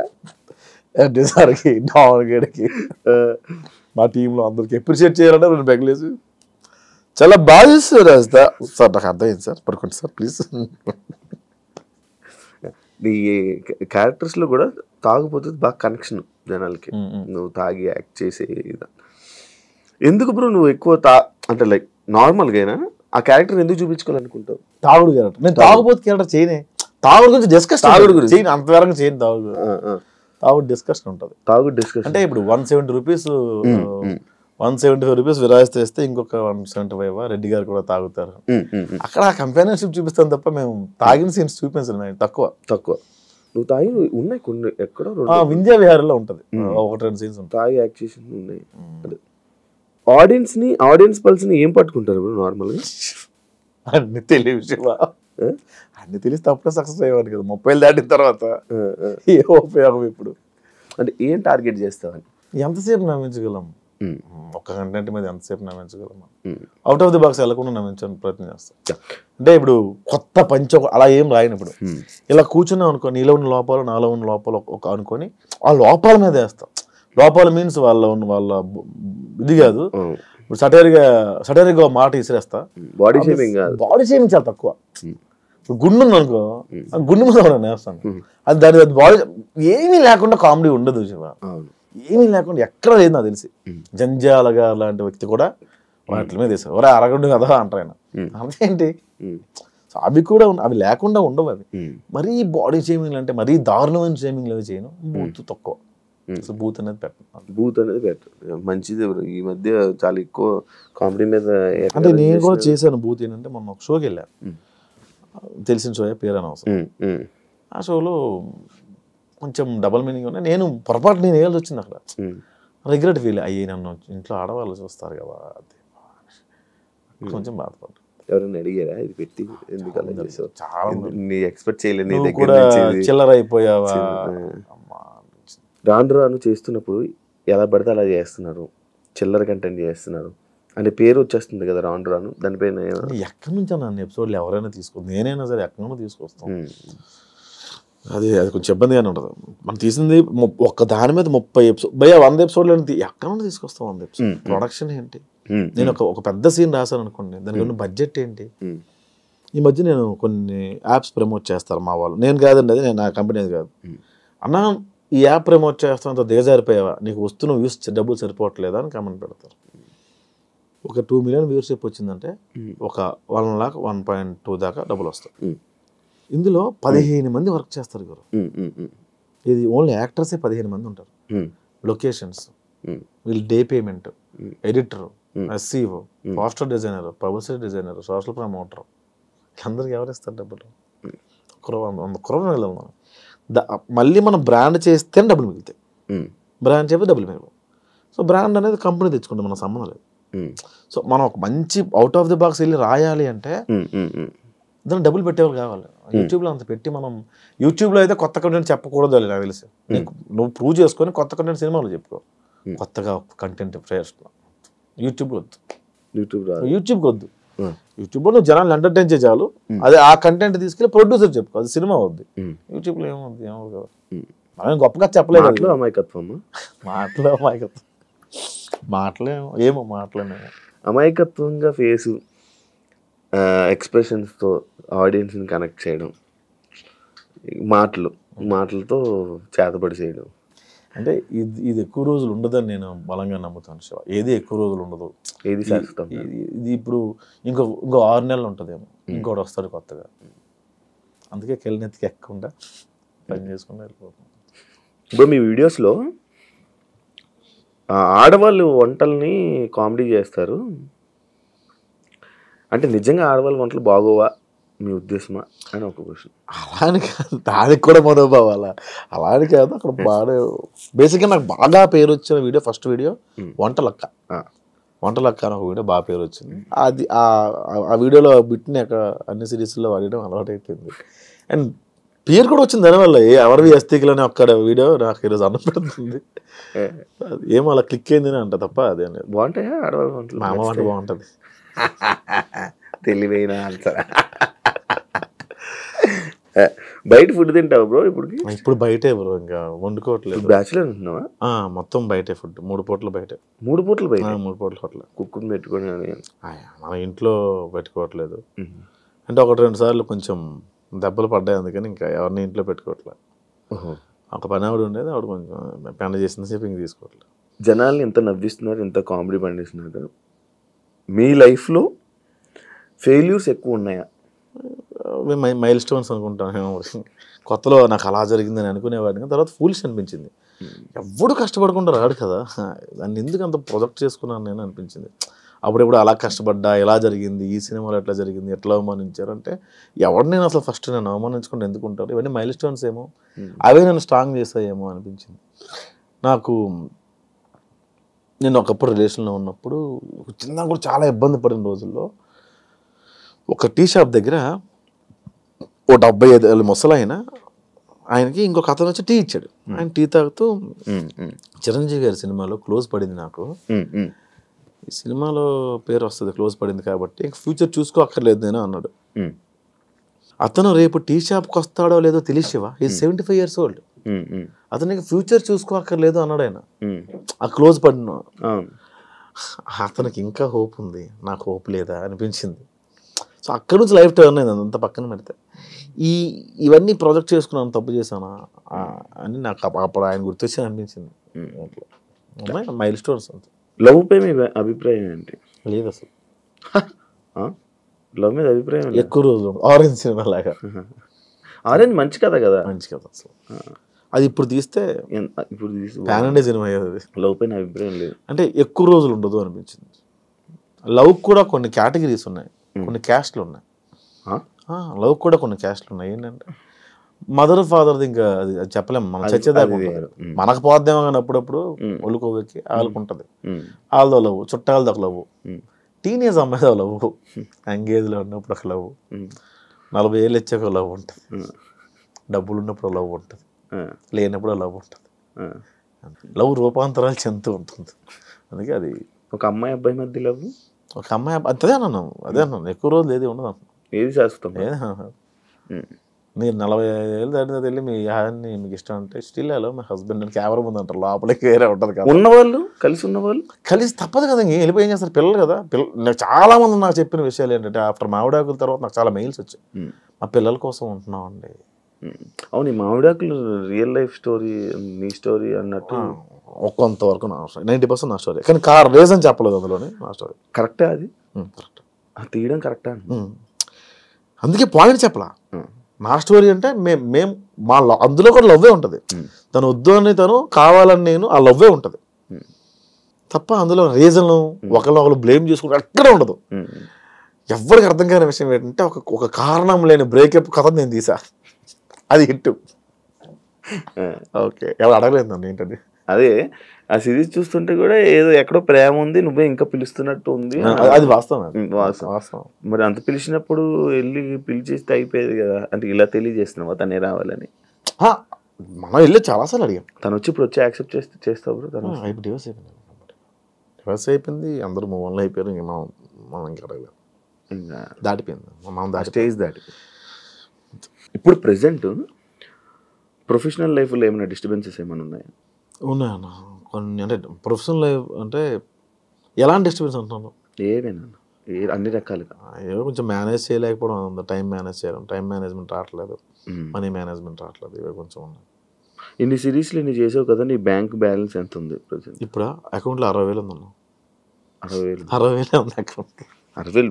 Speaker 3: ఎస్డి సార్కి, డామన్ గడికి, మా టీంలో అందరికి అప్రిషియేట్ చేయాలంటే 2 పెగలేసి చాలా బాగా చేస్తారు. రాస్తా సార్ నాకు అర్థమైంది సార్, పడుకోండి సార్ ప్లీజ్.
Speaker 2: నీ క్యారెక్టర్స్లో కూడా తాగుపోతే బాగా కనెక్షన్ జనాలకి, నువ్వు తాగి యాక్ట్ చేసే ఎందుకు బ్రో నువ్వు ఎక్కువ అంటే లైక్ నార్మల్గా అయినా ఆ క్యారెక్టర్ ఎందుకు చూపించుకోవాలనుకుంటావు?
Speaker 3: తాగుడు క్యారెక్టర్ నేను తాగుబోతు క్యారెక్టర్ చేయనే. తాగుడు గురించి డిస్కస్, తాగుడు గురించి చేయను, అంతవరకు చేయను. తాగుడు డిస్కషన్ ఉంటుంది.
Speaker 2: తాగుడు డిస్కషన్
Speaker 3: అంటే ఇప్పుడు 170 రూపీస్ 175 రూపీస్ విరాయిస్తే ఇస్తే ఇంకొక 175 రెడ్డి గారు కూడా తాగుతారు. అక్కడ ఆ కంపానియన్షిప్ చూపిస్తాను తప్ప మేము తాగిన సీన్స్ చూపించలేదు. తక్కువ.
Speaker 2: నువ్వు తాగి ఉన్నాయి కొన్ని ఎక్కడో
Speaker 3: వింధ్యా విహారంలో ఉంటుంది 1-2 సీన్స్ ఉంటాయి
Speaker 2: తాగి యాక్ట్ చేసి ఉన్నాయి. ఆడియన్స్ పల్స్ని ఏం పట్టుకుంటారు ఇప్పుడు నార్మల్గా?
Speaker 3: అన్ని తెలియదు, అన్ని తెలిస్తే అప్పుడే సక్సెస్ అయ్యేవాడు కదా. 30 దాటిన తర్వాత ఏ ఉపయోగం ఇప్పుడు?
Speaker 2: అంటే ఏం టార్గెట్ చేస్తావని?
Speaker 3: ఎంతసేపు నమ్మించగలం? ఒక్క కంటెంట్ మీద ఎంతసేపు నమ్మించగలం? అవుట్ ఆఫ్ ది బాక్స్ వెళ్ళకుండా నమ్మించడానికి ప్రయత్నం చేస్తాం. అంటే ఇప్పుడు కొత్త అలా ఏం రాయనప్పుడు ఇలా కూర్చున్నాం అనుకో, నీలో ఉన్న లోపాలు నాలో ఉన్న లోపాలు ఒక అనుకొని ఆ లోపాల మీద వేస్తాం. లోపాలు మీన్స్ వాళ్ళ ఇది కాదు. ఇప్పుడు సటైర్గా మాట ఇసిరేస్తా.
Speaker 2: బాడీ షేమింగ్
Speaker 3: చాలా తక్కువ. ఇప్పుడు గుండు ఉంది అనుకో, గుండు మీద వేస్తాను. అది దాని బాడీ ఏమీ లేకుండా కామెడీ ఉండదు శివ. ఏమీ లేకుండా ఎక్కడ లేదు నాకు తెలిసి. జంజాలగా లాంటి వ్యక్తి కూడా వాటి మీద వేసారు. ఒరే అరగండు కదా అంటారు ఆయన. అంతేంటి? అవి కూడా అవి లేకుండా ఉండవు. అవి మరీ బాడీ షేమింగ్లు అంటే మరీ దారుణమైన షేమింగ్లు అవి చేయను. బూత్ తక్కువ. బూత్ అనేది
Speaker 2: బెటర్ మంచిది. ఈ మధ్య చాలా ఎక్కువ కామెడీ మీద.
Speaker 3: అంటే నేను కూడా చేశాను బూత్. ఏంటంటే మొన్న ఒక షోకి వెళ్ళాను, తెలిసిన షో, పేరు అనవసరం. ఆ షోలో కొంచెం డబల్ మీనింగ్ ఉన్నాయి. నేను పొరపాటు నేను వేయాల్సి వచ్చింది అక్కడ. రిగ్రెట్ ఫీల్ అయ్యి నన్ను ఇంట్లో ఆడవాళ్ళు చూస్తారు కదా, కొంచెం బాధపడ్డా.
Speaker 2: ఎవరైనా అడిగారా ఇది పెట్టి ఎందుకలా చేసావు?
Speaker 3: చాలా
Speaker 2: నీ ఎక్స్పెక్ట్ చేయలేదు.
Speaker 3: చిల్లర అయిపోయావా?
Speaker 2: రాను చేస్తున్నప్పుడు ఎలా పడితే అలా చేస్తున్నారు, చిల్లర కంటెంట్ చేస్తున్నారు అనే పేరు వచ్చేస్తుంది కదా రాను. దానిపైన
Speaker 3: ఎక్కడి నుంచి నన్ను ఎపిసోడ్లు ఎవరైనా తీసుకోండి, నేనైనా సరే ఎక్కడైనా తీసుకొస్తాం. అది కొంచెం ఇబ్బందిగానే ఉంటుంది. మనం తీసింది ఒక్క దాని మీద 30 ఎపిసోడ్ 100 ఎపిసోడ్లు ఎక్కడైనా తీసుకొస్తాం. 100 ఎపిసోడ్ ప్రొడక్షన్ ఏంటి? నేను ఒక పెద్ద సీన్ రాశాను అనుకోండి, దానికి ఉన్న బడ్జెట్ ఏంటి? ఈ మధ్య నేను కొన్ని యాప్స్ ప్రమోట్ చేస్తారు మా వాళ్ళు. నేను కాదండి, అది నేను నా కంపెనీ కాదు. అన్నా ఈ యాప్ ప్రమోట్ చేస్తానంత దిగజారిపోయావా, నీకు వస్తున్న వ్యూస్ డబ్బులు సరిపోవట్లేదా అని కామెంట్ పెడతారు. ఒక 2 మిలియన్ వ్యూవర్షిప్ వచ్చిందంటే ఒక 1 lakh 1.2 దాకా డబ్బులు వస్తాయి. ఇందులో 15 మంది వర్క్ చేస్తారు గురు. ఇది ఓన్లీ యాక్టర్సే 15 మంది ఉంటారు. లొకేషన్స్, వీళ్ళు day payment, editor, SCO, poster designer, publicity designer, social promoter, అందరికి ఎవరిస్తారు డబ్బులు? 100 crore వెళ్ళాలి మనం. మళ్ళీ మనం బ్రాండ్ చేస్తేనే డబ్బులు మిగులుతాయి. బ్రాండ్ చేస్తే డబ్బులు మిగలవు. సో బ్రాండ్ అనేది కంపెనీ తెచ్చుకుంటే మన సంబంధం లేదు. సో మనం ఒక మంచి అవుట్ ఆఫ్ ది బాక్స్ వెళ్ళి రాయాలి అంటే దాన్ని డబ్బులు పెట్టేవాళ్ళు కావాలి. యూట్యూబ్లో అంత పెట్టి మనం యూట్యూబ్లో అయితే కొత్త కంటెంట్ చెప్పకూడదు నాకు తెలిసి. నువ్వు ప్రూవ్ చేసుకొని కొత్త కంటెంట్ సినిమాలో చెప్పుకో, కొత్తగా కంటెంట్ ప్రేయర్స్లో. యూట్యూబ్లో వద్దు, యూట్యూబ్కి వద్దు. యూట్యూబ్లో నువ్వు జనాలు ఎంటర్టైన్ చేయాలి, అదే ఆ కంటెంట్ తీసుకెళ్ళి ప్రొడ్యూసర్ చెప్పుకో, అది సినిమా వద్దు. యూట్యూబ్లో ఏమవుద్ది ఏమవుతుంది మనం గొప్పగా చెప్పలేదు.
Speaker 2: అమాయకత్వం
Speaker 3: ఏమో మాటలేమో
Speaker 2: అమాయకత్వంగా ఫేసు ఎక్స్ప్రెషన్స్తో ఆడియన్స్ని కనెక్ట్ చేయడం, మాటలతో చేతబడి చేయడం.
Speaker 3: అంటే ఇది ఎక్కువ రోజులు ఉండదని నేను బలంగా నమ్ముతాను శివ. ఏది ఎక్కువ రోజులు ఉండదు,
Speaker 2: ఏది శాశ్వతం.
Speaker 3: ఇది ఇప్పుడు ఇంకో 6 నెలలు ఉంటుందేమో, ఇంకోటి వస్తాడు కొత్తగా. అందుకే కెళ్ళనెత్తికి ఎక్కకుండా పని చేసుకుంటూ వెళ్ళిపోతాం.
Speaker 2: ఇప్పుడు మీ వీడియోస్లో ఆడవాళ్ళు వంటల్ని కామెడీ చేస్తారు అంటే నిజంగా ఆడవాళ్ళ వంటలు బాగోవా మీ ఉద్దేశమా అని ఒక క్వశ్చన్.
Speaker 3: అలాని కాదు, దానికి కూడా మనోభావాల అలాని కాదు. అక్కడ బాగా బేసిక్గా నాకు బాగా పేరు వచ్చిన వీడియో, ఫస్ట్ వీడియో వంటలక్క అని ఒక వీడియో బాగా పేరు వచ్చింది. అది ఆ వీడియోలో బిట్ని అక్కడ అన్ని సిరీస్లో వాడడం అలవాటు అయిపోయింది. అండ్ పేరు కూడా వచ్చింది దానివల్ల. ఎవరివి అస్థికులని ఒక్కడ వీడియో నాకు ఈరోజు అన్నం పెడుతుంది. ఏమో అలా క్లిక్ అయింది అంట తప్ప అదే
Speaker 2: బాగుంటాయా ఆడవాళ్ళ వంటలు?
Speaker 3: మా అమ్మ వంట బాగుంటుంది.
Speaker 2: తెలివైన ఆన్సర్. బయట ఫుడ్ తింటావు బ్రో? ఇప్పుడు
Speaker 3: బయటే బ్రో, ఇంకా వండుకోవట్లేదు.
Speaker 2: బ్యాచులర్ ఉంటున్నావా?
Speaker 3: మొత్తం బయటే ఫుడ్, 3 పూటలు బయటే.
Speaker 2: 3 పూటలు బయట?
Speaker 3: 3 పూటలు హోటల్.
Speaker 2: కుక్కుని పెట్టుకొని
Speaker 3: మన ఇంట్లో పెట్టుకోవట్లేదు. అంటే 1-2 సార్లు కొంచెం దెబ్బలు పడ్డాయి, అందుకని ఇంకా ఎవరిని ఇంట్లో పెట్టుకోవట్లేదు. ఒక పని ఆవిడ ఉండేది, ఆవిడ కొంచెం పెండ చేసిన సేపు ఇంక తీసుకోవట్లేదు.
Speaker 2: జనాల్ని ఎంత నవ్విస్తున్నారు, ఎంత కామెడీ పండిస్తున్నారు. మీ లైఫ్లో ఫెయిల్యూర్స్ ఎక్కువ ఉన్నాయా?
Speaker 3: మైల్ స్టోన్స్ అనుకుంటాను. కొత్తలో నాకు అలా జరిగిందని అనుకునేవాడిని, తర్వాత ఫూలిష్ అనిపించింది. ఎవడు కష్టపడకుండా రాడు కదా, దాన్ని ఎందుకు అంత ప్రొజెక్ట్ చేసుకున్నాను నేను అనిపించింది. అప్పుడెప్పుడు అలా కష్టపడ్డా, ఎలా జరిగింది, ఈ సినిమాలో ఎట్లా జరిగింది, ఎట్లా అవమానించారంటే ఎవడు నేను అసలు ఫస్ట్ నేను అవమానించుకుంటే ఎందుకు ఉంటారు, ఇవన్నీ మైల్ స్టోన్స్ ఏమో, అవే నేను స్ట్రాంగ్ చేస్తాయేమో అనిపించింది నాకు. నేను ఒకప్పుడు రిలేషన్లో ఉన్నప్పుడు చిన్న కూడా చాలా ఇబ్బంది పడిన రోజుల్లో ఒక టీ షాప్ దగ్గర ఓ 75 ఏళ్ళ ముసలాయన, ఆయనకి ఇంకొక అతను వచ్చి టీ ఇచ్చాడు. ఆయన టీ తాగుతూ, చిరంజీవి గారి సినిమాలో క్లోజ్ పడింది నాకు, ఈ సినిమాలో పేరు వస్తుంది క్లోజ్ పడింది కాబట్టి ఇంక ఫ్యూచర్ చూసుకో అక్కర్లేదు నేను అన్నాడు. అతను రేపు టీ షాప్కి వస్తాడో లేదో తెలిసివా, ఈ 75 years old, అతనికి ఫ్యూచర్ చూసుకో అక్కర్లేదు అన్నాడు ఆయన. ఆ క్లోజ్ పడిన అతనికి ఇంకా హోప్ ఉంది, నాకు హోప్ లేదా అనిపించింది. సో అక్కడి నుంచి లైఫ్ టర్న్ అయింది. అంత పక్కన పెడితే ఇవన్నీ ప్రాజెక్ట్ చేసుకున్నాను, తప్పు చేశానా అని నాకు అప్పుడు ఆయన గుర్తొచ్చి అనిపించింది. Mile stones.
Speaker 2: లవ్ పై మీ అభిప్రాయం ఏంటి?
Speaker 3: లేదు అసలు
Speaker 2: లవ్ మీద అభిప్రాయం
Speaker 3: ఎక్కువ రోజులు. ఆరెంజ్ సినిమా లాగా.
Speaker 2: ఆరెంజ్ మంచి కథ కదా,
Speaker 3: మంచి కథ అసలు. అది ఇప్పుడు తీస్తే ప్యాన్ ఇండియా సినిమా అయ్యేది. అది
Speaker 2: లవ్ పైన అభిప్రాయం లేదు
Speaker 3: అంటే ఎక్కువ రోజులు ఉండదు అనిపించింది. లవ్ కూడా కొన్ని కేటగిరీస్ ఉన్నాయి, కొన్ని క్యాస్ట్లు ఉన్నాయి. లవ్ కూడా కొన్ని క్యాస్ట్లు ఉన్నాయి. ఏంటంటే మదర్ ఫాదర్ది ఇంకా అది చెప్పలేము, మనం చచ్చేదాకా మనకు పోద్దేమో కానీ అప్పుడప్పుడు ఒళ్ళుకోవెక్కి వాళ్ళకు ఉంటుంది. వాళ్ళతో లవ్, చుట్టాలతో ఒక లవ్, టీనేజ్ అమ్మాయితో లవ్, ఎంగేజ్లో ఉన్నప్పుడు ఒక లవ్, 40 ఏళ్ళు వచ్చాక లవ్ ఉంటుంది, డబ్బులు ఉన్నప్పుడు లవ్ ఉంటుంది, లేనప్పుడు లవ్ ఉంటుంది. లవ్ రూపాంతరాలు చెందుతూ ఉంటుంది. అందుకే అది
Speaker 2: ఒక అమ్మాయి అబ్బాయి మధ్య లవ్,
Speaker 3: ఒక అమ్మాయి అదే అన్నాను, ఎక్కువ రోజులు ఏది ఉండదు అన్న.
Speaker 2: ఏది శాశ్వతం?
Speaker 3: మీరు 40 ఏళ్ళు దాటిన వెళ్ళి మీ యాన్ని మీకు ఇష్టం అంటే స్టిల్ హలో మై హస్బెండ్ అని కెమెరా ముందు అంటారు, లోపలికి వేరే ఉంటుంది కదా.
Speaker 2: ఉన్నవాళ్ళు ఉన్నవాళ్ళు
Speaker 3: కలిసి తప్పదు కదా, ఇంక వెళ్ళిపోయి ఏం చేస్తారు పిల్లలు కదా. నాకు చాలా మంది నాకు చెప్పిన విషయాలు ఏంటంటే ఆఫ్టర్ మామిడాకుల తర్వాత నాకు చాలా మెయిల్స్ వచ్చాయి, మా పిల్లల కోసం ఉంటున్నాం అండి.
Speaker 2: అవును, ఈ మామిడాకులు రియల్ లైఫ్ స్టోరీ, నీ స్టోరీ అన్నట్టు
Speaker 3: కొంతవరకు నా స్టోరీ, 90% నా స్టోరీ. కానీ రీజన్ చెప్పలేదు అందులోనే. నా స్టోరీ
Speaker 2: కరెక్టే, అది కరెక్ట్, తీయడం కరెక్టా.
Speaker 3: అందుకే పాయింట్ చెప్పలా. నా స్టోరీ అంటే మేము మా అందులో కూడా లవ్వే ఉంటుంది. తను వద్దు అని తను కావాలని నేను, ఆ లవ్వే ఉంటుంది తప్ప అందులో రీజన్ ఒకళ్ళు బ్లేమ్ చేసుకుంటే ఎక్కడ ఉండదు. ఎవరికి అర్థం కాని విషయం ఏంటంటే ఒక కారణం లేని బ్రేకప్ కథ నేను తీసా, అది హిట్. ఓకే, ఎవరు అడగలేదు నన్ను ఏంటండి
Speaker 2: అదే ఆ సిరీస్ చూస్తుంటే కూడా ఏదో ఎక్కడో ప్రేమ ఉంది, నువ్వే ఇంకా పిలుస్తున్నట్టు ఉంది.
Speaker 3: అది వాస్తవం.
Speaker 2: వాస్తవం. మరి అంత పిలిచినప్పుడు వెళ్ళి పిలిచేస్తే అయిపోయేది కదా. అంటే ఇలా తెలియజేస్తున్నావా తనే రావాలని?
Speaker 3: మనం వెళ్ళి చాలాసార్లు అడిగాం.
Speaker 2: తను వచ్చి ఇప్పుడు వచ్చి యాక్సెప్ట్ చేస్తావు బ్రో? తను
Speaker 3: ఇప్పుడు డివర్స్ అయిపోయింది, అందరూ మూవన్లు అయిపోయారు. ఇంక మనం ఇంకా అడగలేదు,
Speaker 2: ఇంకా
Speaker 3: దాటిపోయింది, మనం
Speaker 2: స్టేజ్ దాటిపోయింది. ఇప్పుడు ప్రెసెంట్ ప్రొఫెషనల్ లైఫ్లో ఏమైనా డిస్టర్బెన్సెస్ ఏమైనా ఉన్నాయా?
Speaker 3: ఉన్నాయన్న కొన్ని. అంటే ప్రొఫెషనల్ లైఫ్ అంటే ఎలాంటి డిస్టర్బెన్స్ అంటున్నాను?
Speaker 2: ఏమైనా అన్ని రకాలుగా
Speaker 3: ఏదో కొంచెం మేనేజ్ చేయలేకపోవడం, టైం మేనేజ్ చేయడం, టైం మేనేజ్మెంట్ రావట్లేదు, మనీ మేనేజ్మెంట్ రావట్లేదు, ఇవి కొంచెం ఉన్నాయి.
Speaker 2: ఇన్ని సిరీస్లు ఇన్ని చేసావు కదా, నీ బ్యాంక్ బ్యాలెన్స్ ఎంత ఉంది ప్రజెంట్?
Speaker 3: ఇప్పుడు అకౌంట్లో 60,000 ఉందన్న.
Speaker 2: 60,000
Speaker 3: ఉంది అకౌంట్.
Speaker 2: 60,000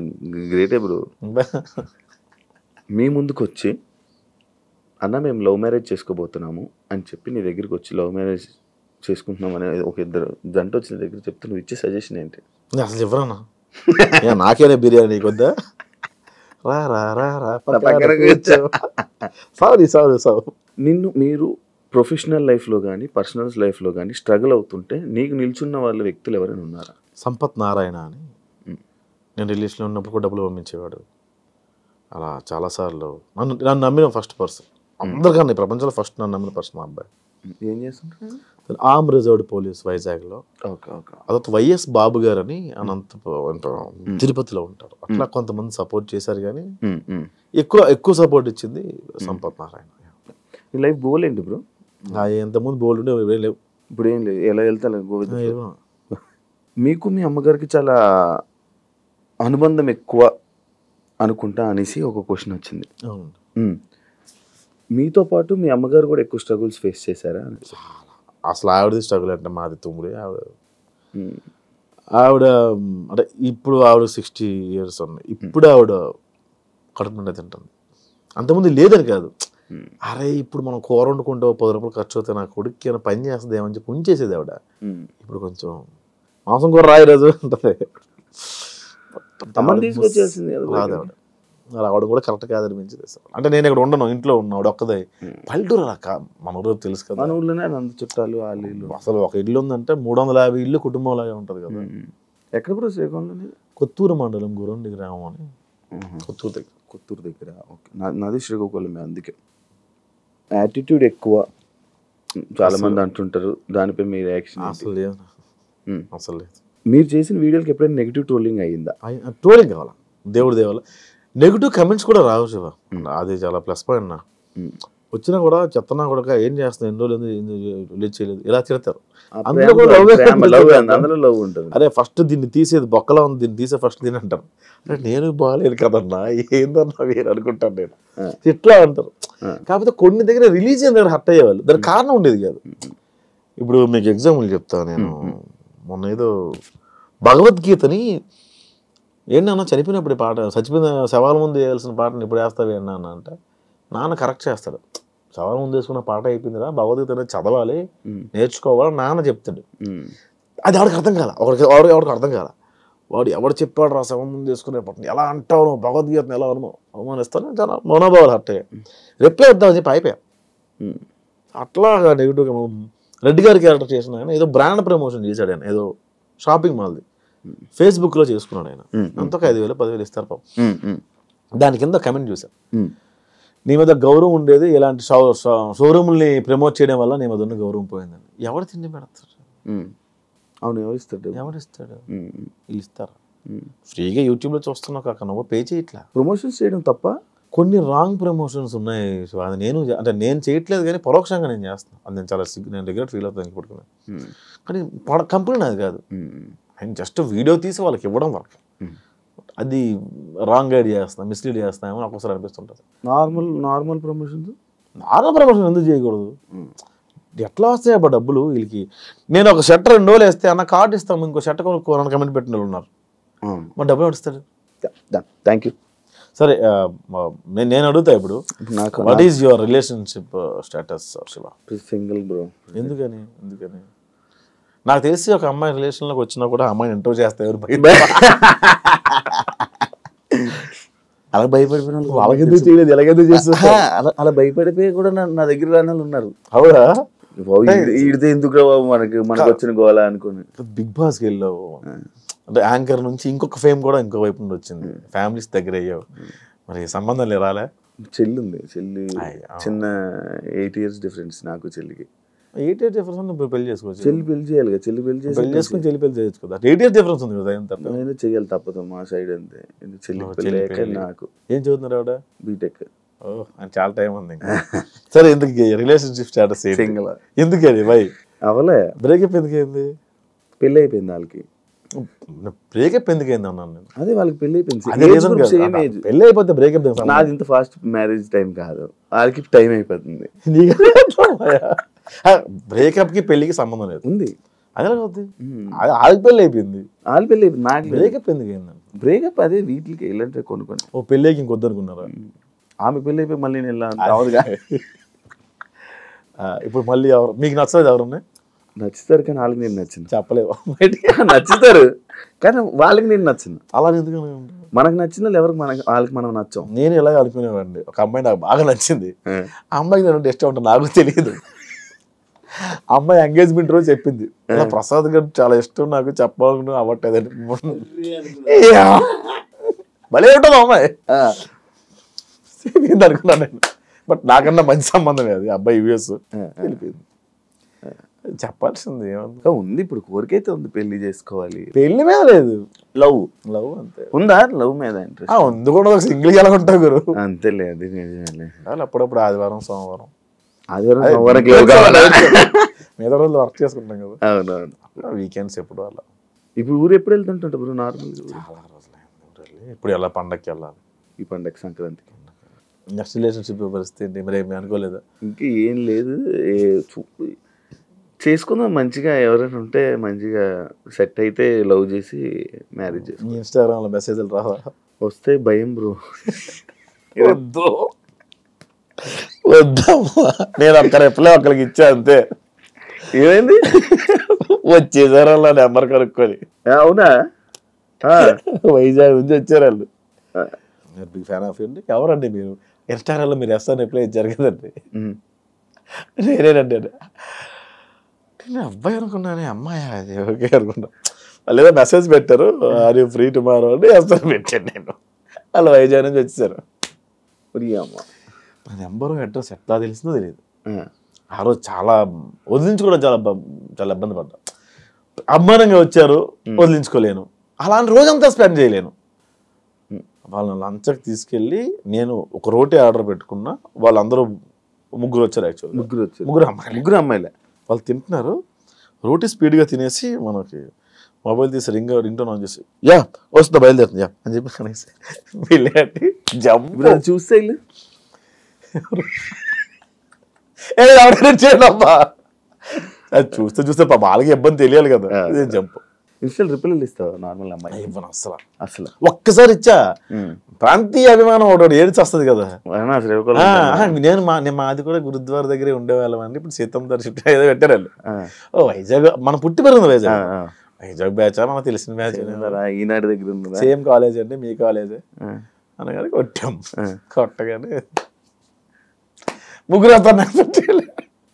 Speaker 2: గ్రేటే బ్రో. మీ ముందుకు వచ్చి అన్న మేము లవ్ మ్యారేజ్ చేసుకోబోతున్నాము అని చెప్పి నీ దగ్గరికి వచ్చి లవ్ మ్యారేజ్ చేసుకుంటున్నాం అనేది ఒక ఇద్దరు జంట వచ్చిన దగ్గర చెప్తే నువ్వు ఇచ్చే సజెషన్ ఏంటి?
Speaker 3: అసలు చెప్పరానా? నాకేనే బిర్యానీ నీకు వద్దా? రా రా రా రా సారీ సారీ సారీ.
Speaker 2: నిన్ను మీరు ప్రొఫెషనల్ లైఫ్లో కానీ పర్సనల్ లైఫ్లో కానీ స్ట్రగుల్ అవుతుంటే నీకు నిల్చున్న వాళ్ళ వ్యక్తులు ఎవరైనా ఉన్నారా?
Speaker 3: సంపత్ నారాయణ అని, నేను రిలేషన్లో ఉన్నప్పుడు కూడా డబ్బులు పంపించేవాడు. అలా చాలాసార్లు నన్ను నమ్మిన ఫస్ట్ పర్సన్ అందరికన్నా, ప్రపంచంలో ఫస్ట్ నన్ను నమ్మిన పర్సన్ మా అబ్బాయి.
Speaker 2: ఏం చేస్తుంటారు?
Speaker 3: ఆర్మ్ రిజర్వ్డ్ పోలీస్ వైజాగ్లో. అదొక వైఎస్ బాబు గారు అని తిరుపతిలో ఉంటారు. అట్లా కొంతమంది సపోర్ట్ చేశారు, కానీ ఎక్కువ సపోర్ట్ ఇచ్చింది సంపత్ నారాయణ.
Speaker 2: నీ లైఫ్ గోల్ ఏంటి బ్రో?
Speaker 3: ఎంతమంది బోల్డ్ ఉండే లేవు,
Speaker 2: ఇప్పుడు ఏం లేదు, ఎలా వెళ్తా గోవింద. మీకు మీ అమ్మగారికి చాలా అనుబంధం ఎక్కువ అనుకుంటా అనేసి ఒక క్వశ్చన్ వచ్చింది. మీతో పాటు మీ అమ్మగారు కూడా ఎక్కువ స్ట్రగుల్స్ ఫేస్ చేశారా?
Speaker 3: అసలు ఆవిడది స్ట్రగుల్ అంటే మాది తుమ్ముడి. ఆవిడ అంటే ఇప్పుడు ఆవిడ 60 years ఉన్నాయి. ఇప్పుడు ఆవిడ కడుపు నిండా తింటుంది. అంతకుముందు లేదని కాదు, అరే ఇప్పుడు మనం కూర వండుకుంటే 10 రూపాయలు ఖర్చు అవుతాయి, నా కొడుక్కి ఏమైనా పని చేస్తుంది ఏమని చెప్పి ఉంచేసేది ఆవిడ. ఇప్పుడు కొంచెం మాంసం కూర రాయి రోజు ఉంటుంది,
Speaker 2: తీసుకొచ్చేసింది
Speaker 3: రాదు ఆవిడ. ఆవిడ కూడా కరెక్ట్ కాదనిపించింది. అంటే నేను ఇక్కడ ఉండను, ఇంట్లో ఉన్నా, ఆవిడ ఒక్కదే. పల్లెటూరు అలా మన ఊరు తెలుసు కదా,
Speaker 2: మన ఊర్లోనే అంత చుట్టాలు వాళ్ళు ఇల్లు.
Speaker 3: అసలు ఒక ఇల్లు ఉందంటే 350 ఇల్లు కుటుంబం లాగా ఉంటుంది కదా.
Speaker 2: ఎక్కడ కూడా శ్రీకాకుళంలో
Speaker 3: కొత్తూరు మండలం గురండి గ్రామం అని,
Speaker 2: కొత్తూరు దగ్గర. ఓకే, నాది శ్రీకాకుళమే. అందుకే యాటిట్యూడ్ ఎక్కువ చాలా మంది అంటుంటారు, దానిపై మీ రియాక్షన్?
Speaker 3: అసలు లేదు, అసలు లేదు.
Speaker 2: మీరు చేసిన వీడియోకి ఎప్పుడైనా నెగిటివ్ ట్రోలింగ్ అయ్యిందా?
Speaker 3: ట్రోలింగ్ కావాలా, దేవుడి దేవాల. నెగిటివ్ కమెంట్స్ కూడా రావు శివ, అది చాలా ప్లస్ పాయింట్. నా వచ్చినా కూడా చెత్తనా కూడా ఏం చేస్తున్నా, ఎన్ని రోజులు రిలీజ్ చేయలేదు, ఇలా తిడతారు. అరే ఫస్ట్ దీన్ని తీసేది బొక్కలా ఉంది, దీన్ని తీసే ఫస్ట్ దీని అంటారు. అంటే నేను బాగాలేదు కదన్నా, ఏందన్నా వేరు అనుకుంటాను నేను, ఇట్లా అంటారు. కాకపోతే కొన్ని దగ్గర రిలీజ్ అయిన దగ్గర హర్ట్ అయ్యేవాళ్ళు, దానికి కారణం ఉండేది కాదు. ఇప్పుడు మీకు ఎగ్జాంపుల్ చెప్తాను. నేను మొన్న ఏదో భగవద్గీతని ఏంటన్నా చనిపోయినప్పుడు పాట, చచ్చిపోయిన శవాల ముందు వేయాల్సిన పాటను ఇప్పుడు వేస్తావే అన్నా అంటే, నాన్న కరెక్ట్ చేస్తాడు. శవాల ముందు వేసుకున్న పాట అయిపోయిందిరా, భగవద్గీత అనేది చదవాలి, నేర్చుకోవాలి నాన్న చెప్తాడు. అది ఎవరికి అర్థం కాల, ఎవరికి అర్థం కాల. వాడు ఎవడు చెప్పాడు రా శవం ముందు వేసుకునే పాటను ఎలా అంటావు, నువ్వు భగవద్గీతను ఎలా అవమానిస్తాను, చాలా మనోభావాలు హర్ట్ అయ్యాయి. రిప్లై వద్దామని చెప్పి అయిపోయా. అట్లా నెగిటివ్గా రెడ్డి గారి క్యారెక్టర్ చేసిన ఆయన ఏదో బ్రాండ్ ప్రమోషన్ చేశాడు. ఆయన ఏదో షాపింగ్ మాల్ది ఫేస్బుక్లో చేసుకున్నాడు. ఆయన అంత 5,000 10,000 ఇస్తారు పాపం. దాని కింద కమెంట్ చూశాను, నీ మీద గౌరవం ఉండేది ఇలాంటి షోరూమ్ని ప్రమోట్ చేయడం వల్ల నీ మీద ఉన్న గౌరవం పోయిందని. ఎవరు తిండి పెడతారు?
Speaker 2: అవును, ఎవరిస్తాడు?
Speaker 3: వీళ్ళు ఇస్తారా? ఫ్రీగా యూట్యూబ్లో చూస్తున్నావు కాక నువ్వు పే చేయట్లా.
Speaker 2: ప్రమోషన్స్ చేయడం తప్ప
Speaker 3: కొన్ని రాంగ్ ప్రమోషన్స్ ఉన్నాయి. అది నేను చేయట్లేదు, కానీ పరోక్షంగా నేను చేస్తాను. అది నేను చాలా నేను రిగ్రెట్ ఫీల్ అవుతాను పడుకున్నాను. కానీ కంపెనీ నాది కాదు, ఆయన జస్ట్ వీడియో తీసి వాళ్ళకి ఇవ్వడం వరకు. అది రాంగ్ గైడ్ చేస్తాను, మిస్లీడ్ చేస్తామో నాకు ఒకసారి అనిపిస్తుంటుంది.
Speaker 2: నార్మల్ ప్రమోషన్
Speaker 3: ఎందుకు చేయకూడదు? ఎట్లా వస్తాయి అబ్బా డబ్బులు వీళ్ళకి? నేను ఒక షర్ట్ 2 రోజులు వేస్తే అన్న కార్డు ఇస్తాము, ఇంకో షర్ట్ కొనుక్కోవాలని కమెంట్ పెట్టిన వాళ్ళు ఉన్నారు. మా డబ్బులు ఇస్తాడు.
Speaker 2: Thank you.
Speaker 3: సరే, నేను అడుగుతా ఇప్పుడు, what is your relationship status Shiva?
Speaker 2: Single bro.
Speaker 3: ఎందుకని? నాకు తెలిసి ఒక అమ్మాయి రిలేషన్లోకి వచ్చినా కూడా అమ్మాయిని ఇంటర్వ్యూ చేస్తా ఎవరు
Speaker 2: అలా భయపడిపోయిన
Speaker 3: వాళ్ళకి ఎందుకు చేయలేదు, ఎలాగెందుకు చేస్తా
Speaker 2: అలా భయపడిపోయి కూడా నా దగ్గర రాని వాళ్ళు ఉన్నారు.
Speaker 3: అవునా?
Speaker 2: ఈడితే ఎందుకు బాబు మనకు వచ్చిన గోళ అనుకుని
Speaker 3: బిగ్ బాస్కి వెళ్ళావు అంటే యాంకర్ నుంచి ఇంకొక ఫేమ్ కూడా ఇంకో వైపు నుండి వచ్చింది, ఫ్యామిలీస్ దగ్గర అయ్యావు, మరి సంబంధం రాలే?
Speaker 2: చెల్లి ఉంది, చెల్లి చిన్న 8 years డిఫరెన్స్ నాకు చెల్లికి.
Speaker 3: 8 years డిఫరెన్స్ ఉంది, పెళ్లి చేసుకోవచ్చు.
Speaker 2: చెల్లి పెళ్లి చేయాలి కదా, చెల్లి పెళ్లి
Speaker 3: చేసుకుని చెల్లి పెళ్లి చేయొచ్చు కదా. 8 years డిఫరెన్స్ ఉంది కదా,
Speaker 2: నేను చెయ్యాలి తప్పదు మా సైడ్ అంతే. చెల్లి పెళ్లి నాకు.
Speaker 3: ఏం చదువుతున్నారు ఆవిడ?
Speaker 2: బీటెక్.
Speaker 3: ఓహ్ అని చాలా టైం ఉంది. సరే ఎందుకు రిలేషన్షిప్ స్టేటస్ సింగిల్ ఎందుకు అది బై
Speaker 2: అవలే? బ్రేకప్
Speaker 3: ఎందుకు అయింది?
Speaker 2: పెళ్ళి అయిపోయింది వాళ్ళకి.
Speaker 3: బ్రేకప్ ఎందుకు అయింది అన్నాను నేను.
Speaker 2: అదే వాళ్ళకి పెళ్లి అయిపోయింది,
Speaker 3: పెళ్లి అయిపోతే బ్రేకప్.
Speaker 2: నాది ఇంత ఫాస్ట్ మ్యారేజ్ టైం కాదు, వాళ్ళకి టైం అయిపోతుంది.
Speaker 3: బ్రేకప్ కి పెళ్లికి సంబంధం లేదు
Speaker 2: ఉంది.
Speaker 3: అదే అవుతుంది, వాళ్ళకి పెళ్లి అయిపోయింది.
Speaker 2: వాళ్ళ పెళ్లి అయిపోయింది, నాకు
Speaker 3: బ్రేకప్ ఎందుకు అయింది?
Speaker 2: బ్రేకప్ అదే వీటికి వెళ్ళంటే కొనుక్కొని.
Speaker 3: ఓ పెళ్ళికి ఇంకొద్దు అనుకున్నారా?
Speaker 2: ఆమె పెళ్ళి అయిపోయి మళ్ళీ నేను రావుగా.
Speaker 3: ఇప్పుడు మళ్ళీ ఎవరు మీకు నచ్చలేదు? ఎవరున్నా
Speaker 2: నచ్చుతారు కానీ వాళ్ళకి నేను నచ్చింది
Speaker 3: చెప్పలేవు.
Speaker 2: నచ్చుతారు కానీ వాళ్ళకి నేను నచ్చింది.
Speaker 3: అలా ఎందుకు?
Speaker 2: మనకు నచ్చిన వాళ్ళు ఎవరికి వాళ్ళకి మనం నచ్చాం.
Speaker 3: నేను ఎలా అనుకునేవాడిని, ఒక అమ్మాయి నాకు బాగా నచ్చింది, ఆ అమ్మాయికి నేను ఇష్టం ఉంటుంది నాకు తెలియదు. అమ్మాయి ఎంగేజ్మెంట్ రోజు చెప్పింది, ప్రసాద్ గారు చాలా ఇష్టం నాకు, చెప్పాలనుకున్నా అవ్వట్లేదని. భలే ఉంటుంది అమ్మాయి అనుకున్నాను నేను. బట్ నాకన్నా మంచి సంబంధం అది, అబ్బాయి యూఎస్ వెళ్ళిపోయింది. చెప్పాల్సింది ఏమన్నా
Speaker 2: ఉంది, ఇప్పుడు కోరికైతే ఉంది, పెళ్లి చేసుకోవాలి.
Speaker 3: పెళ్లి మీద లేదు, లవ్ అంతే.
Speaker 2: ఉందా లవ్ మీద ఇంట్రెస్ట్?
Speaker 3: ఉంది కూడా, ఒక సింగిల్ ఎలా ఉంటావు గురు.
Speaker 2: అంతేలే, అది
Speaker 3: అప్పుడప్పుడు ఆదివారం సోమవారం మిగతా రోజులు వర్క్ చేసుకుంటాం కదా.
Speaker 2: అవునవును,
Speaker 3: వీకెండ్స్ ఎప్పుడు అలా.
Speaker 2: ఇప్పుడు ఊరు ఎప్పుడు వెళ్తుంటా బ్రో? నార్మల్
Speaker 3: చాలా రోజులు ఇప్పుడు ఎలా పండగకి వెళ్ళాలి,
Speaker 2: ఈ పండగ సంక్రాంతికి.
Speaker 3: నెక్స్ట్ రిలేషన్షిప్ పరిస్థితి మరి ఏమి అనుకోలేదా?
Speaker 2: ఇంకా ఏం లేదు, చేసుకుందాం మంచిగా, ఎవరైనా ఉంటే మంచిగా సెట్ అయితే లవ్ చేసి మ్యారేజ్ చేసి.
Speaker 3: ఇన్స్టాగ్రామ్లో మెసేజ్లు రావా?
Speaker 2: వస్తే భయం బ్రో.
Speaker 3: వద్దు వద్దమ్మా, నేను ఒక్క రిప్లై ఒక్కరికి ఇచ్చా అంతే.
Speaker 2: ఏమైంది?
Speaker 3: వచ్చేసారు వాళ్ళ నెంబర్ కనుక్కొని.
Speaker 2: అవునా?
Speaker 3: వైజాగ్ నుంచి వచ్చారు వాళ్ళు. బిగ్ ఫ్యాన్ ఆఫ్ అండి. ఎవరండి మీరు? ఇన్స్టాగ్రామ్లో మీరు ఎస్ఆర్ రిప్లై ఇచ్చారు కదండి. నేనేనండి. నేను అబ్బాయి అనుకున్నాను, అమ్మాయి అది ఓకే అనుకున్నా. వాళ్ళు ఏదో మెసేజ్ పెట్టారు, అది ఫ్రీ టుమారో అంటే ఎస్ఆర్ పెట్టాను నేను. వాళ్ళు వైజాగ్ నుంచి వచ్చేసారు. నా నెంబరు అడ్రస్ ఎట్లా తెలిసిందో తెలియదు. ఆ రోజు చాలా వదిలించుకోవడం చాలా ఇబ్బంది పడ్డా. అభిమానంగా వచ్చారు, వదిలించుకోలేను. అలాంటి రోజంతా స్పెండ్ చేయలేను. వాళ్ళని లంచ్కి తీసుకెళ్ళి నేను ఒక రోటీ ఆర్డర్ పెట్టుకున్నా. వాళ్ళందరూ ముగ్గురు వచ్చారు. యాక్చువల్లీ ముగ్గురు అమ్మాయిలే. వాళ్ళు తింటున్నారు, రోటీ స్పీడ్గా తినేసి మనకి మొబైల్ తీసి రింగ్ ఆన్ చేసి యా వస్తుందా బయలుదేరుతుంది యా అని చెప్పి కనేసి వెళ్ళి జంప్
Speaker 2: చూస్తే
Speaker 3: చేయడమ్మా. అది చూస్తే వాళ్ళకి ఇబ్బంది తెలియాలి కదా. జంప్
Speaker 2: ఇన్స్టల్ రిప్లై ఇస్తావా? నార్మల్ అమ్మాయి
Speaker 3: ఇవ్వను అసలు ఒక్కసారి ఇచ్చా. ప్రాంతీయ అభిమానం ఒకటి ఏడ్చి వస్తుంది కదా. నేను మాది కూడా గురుద్వార దగ్గరే ఉండేవాళ్ళం అండి. ఇప్పుడు సీతం దర్శనం ఏదో పెట్టారు వాళ్ళు. ఓ వైజాగ్ మన పుట్టి పెరిగింది వైజాగ్ బ్యాచ్, మనకు తెలిసిన బ్యాచ్.
Speaker 2: ఈనాటి దగ్గర ఉంది,
Speaker 3: సేమ్ కాలేజ్ అండి, మీ కాలేజే అనగానే కొట్టాం. కొట్టగానే ముగ్గురు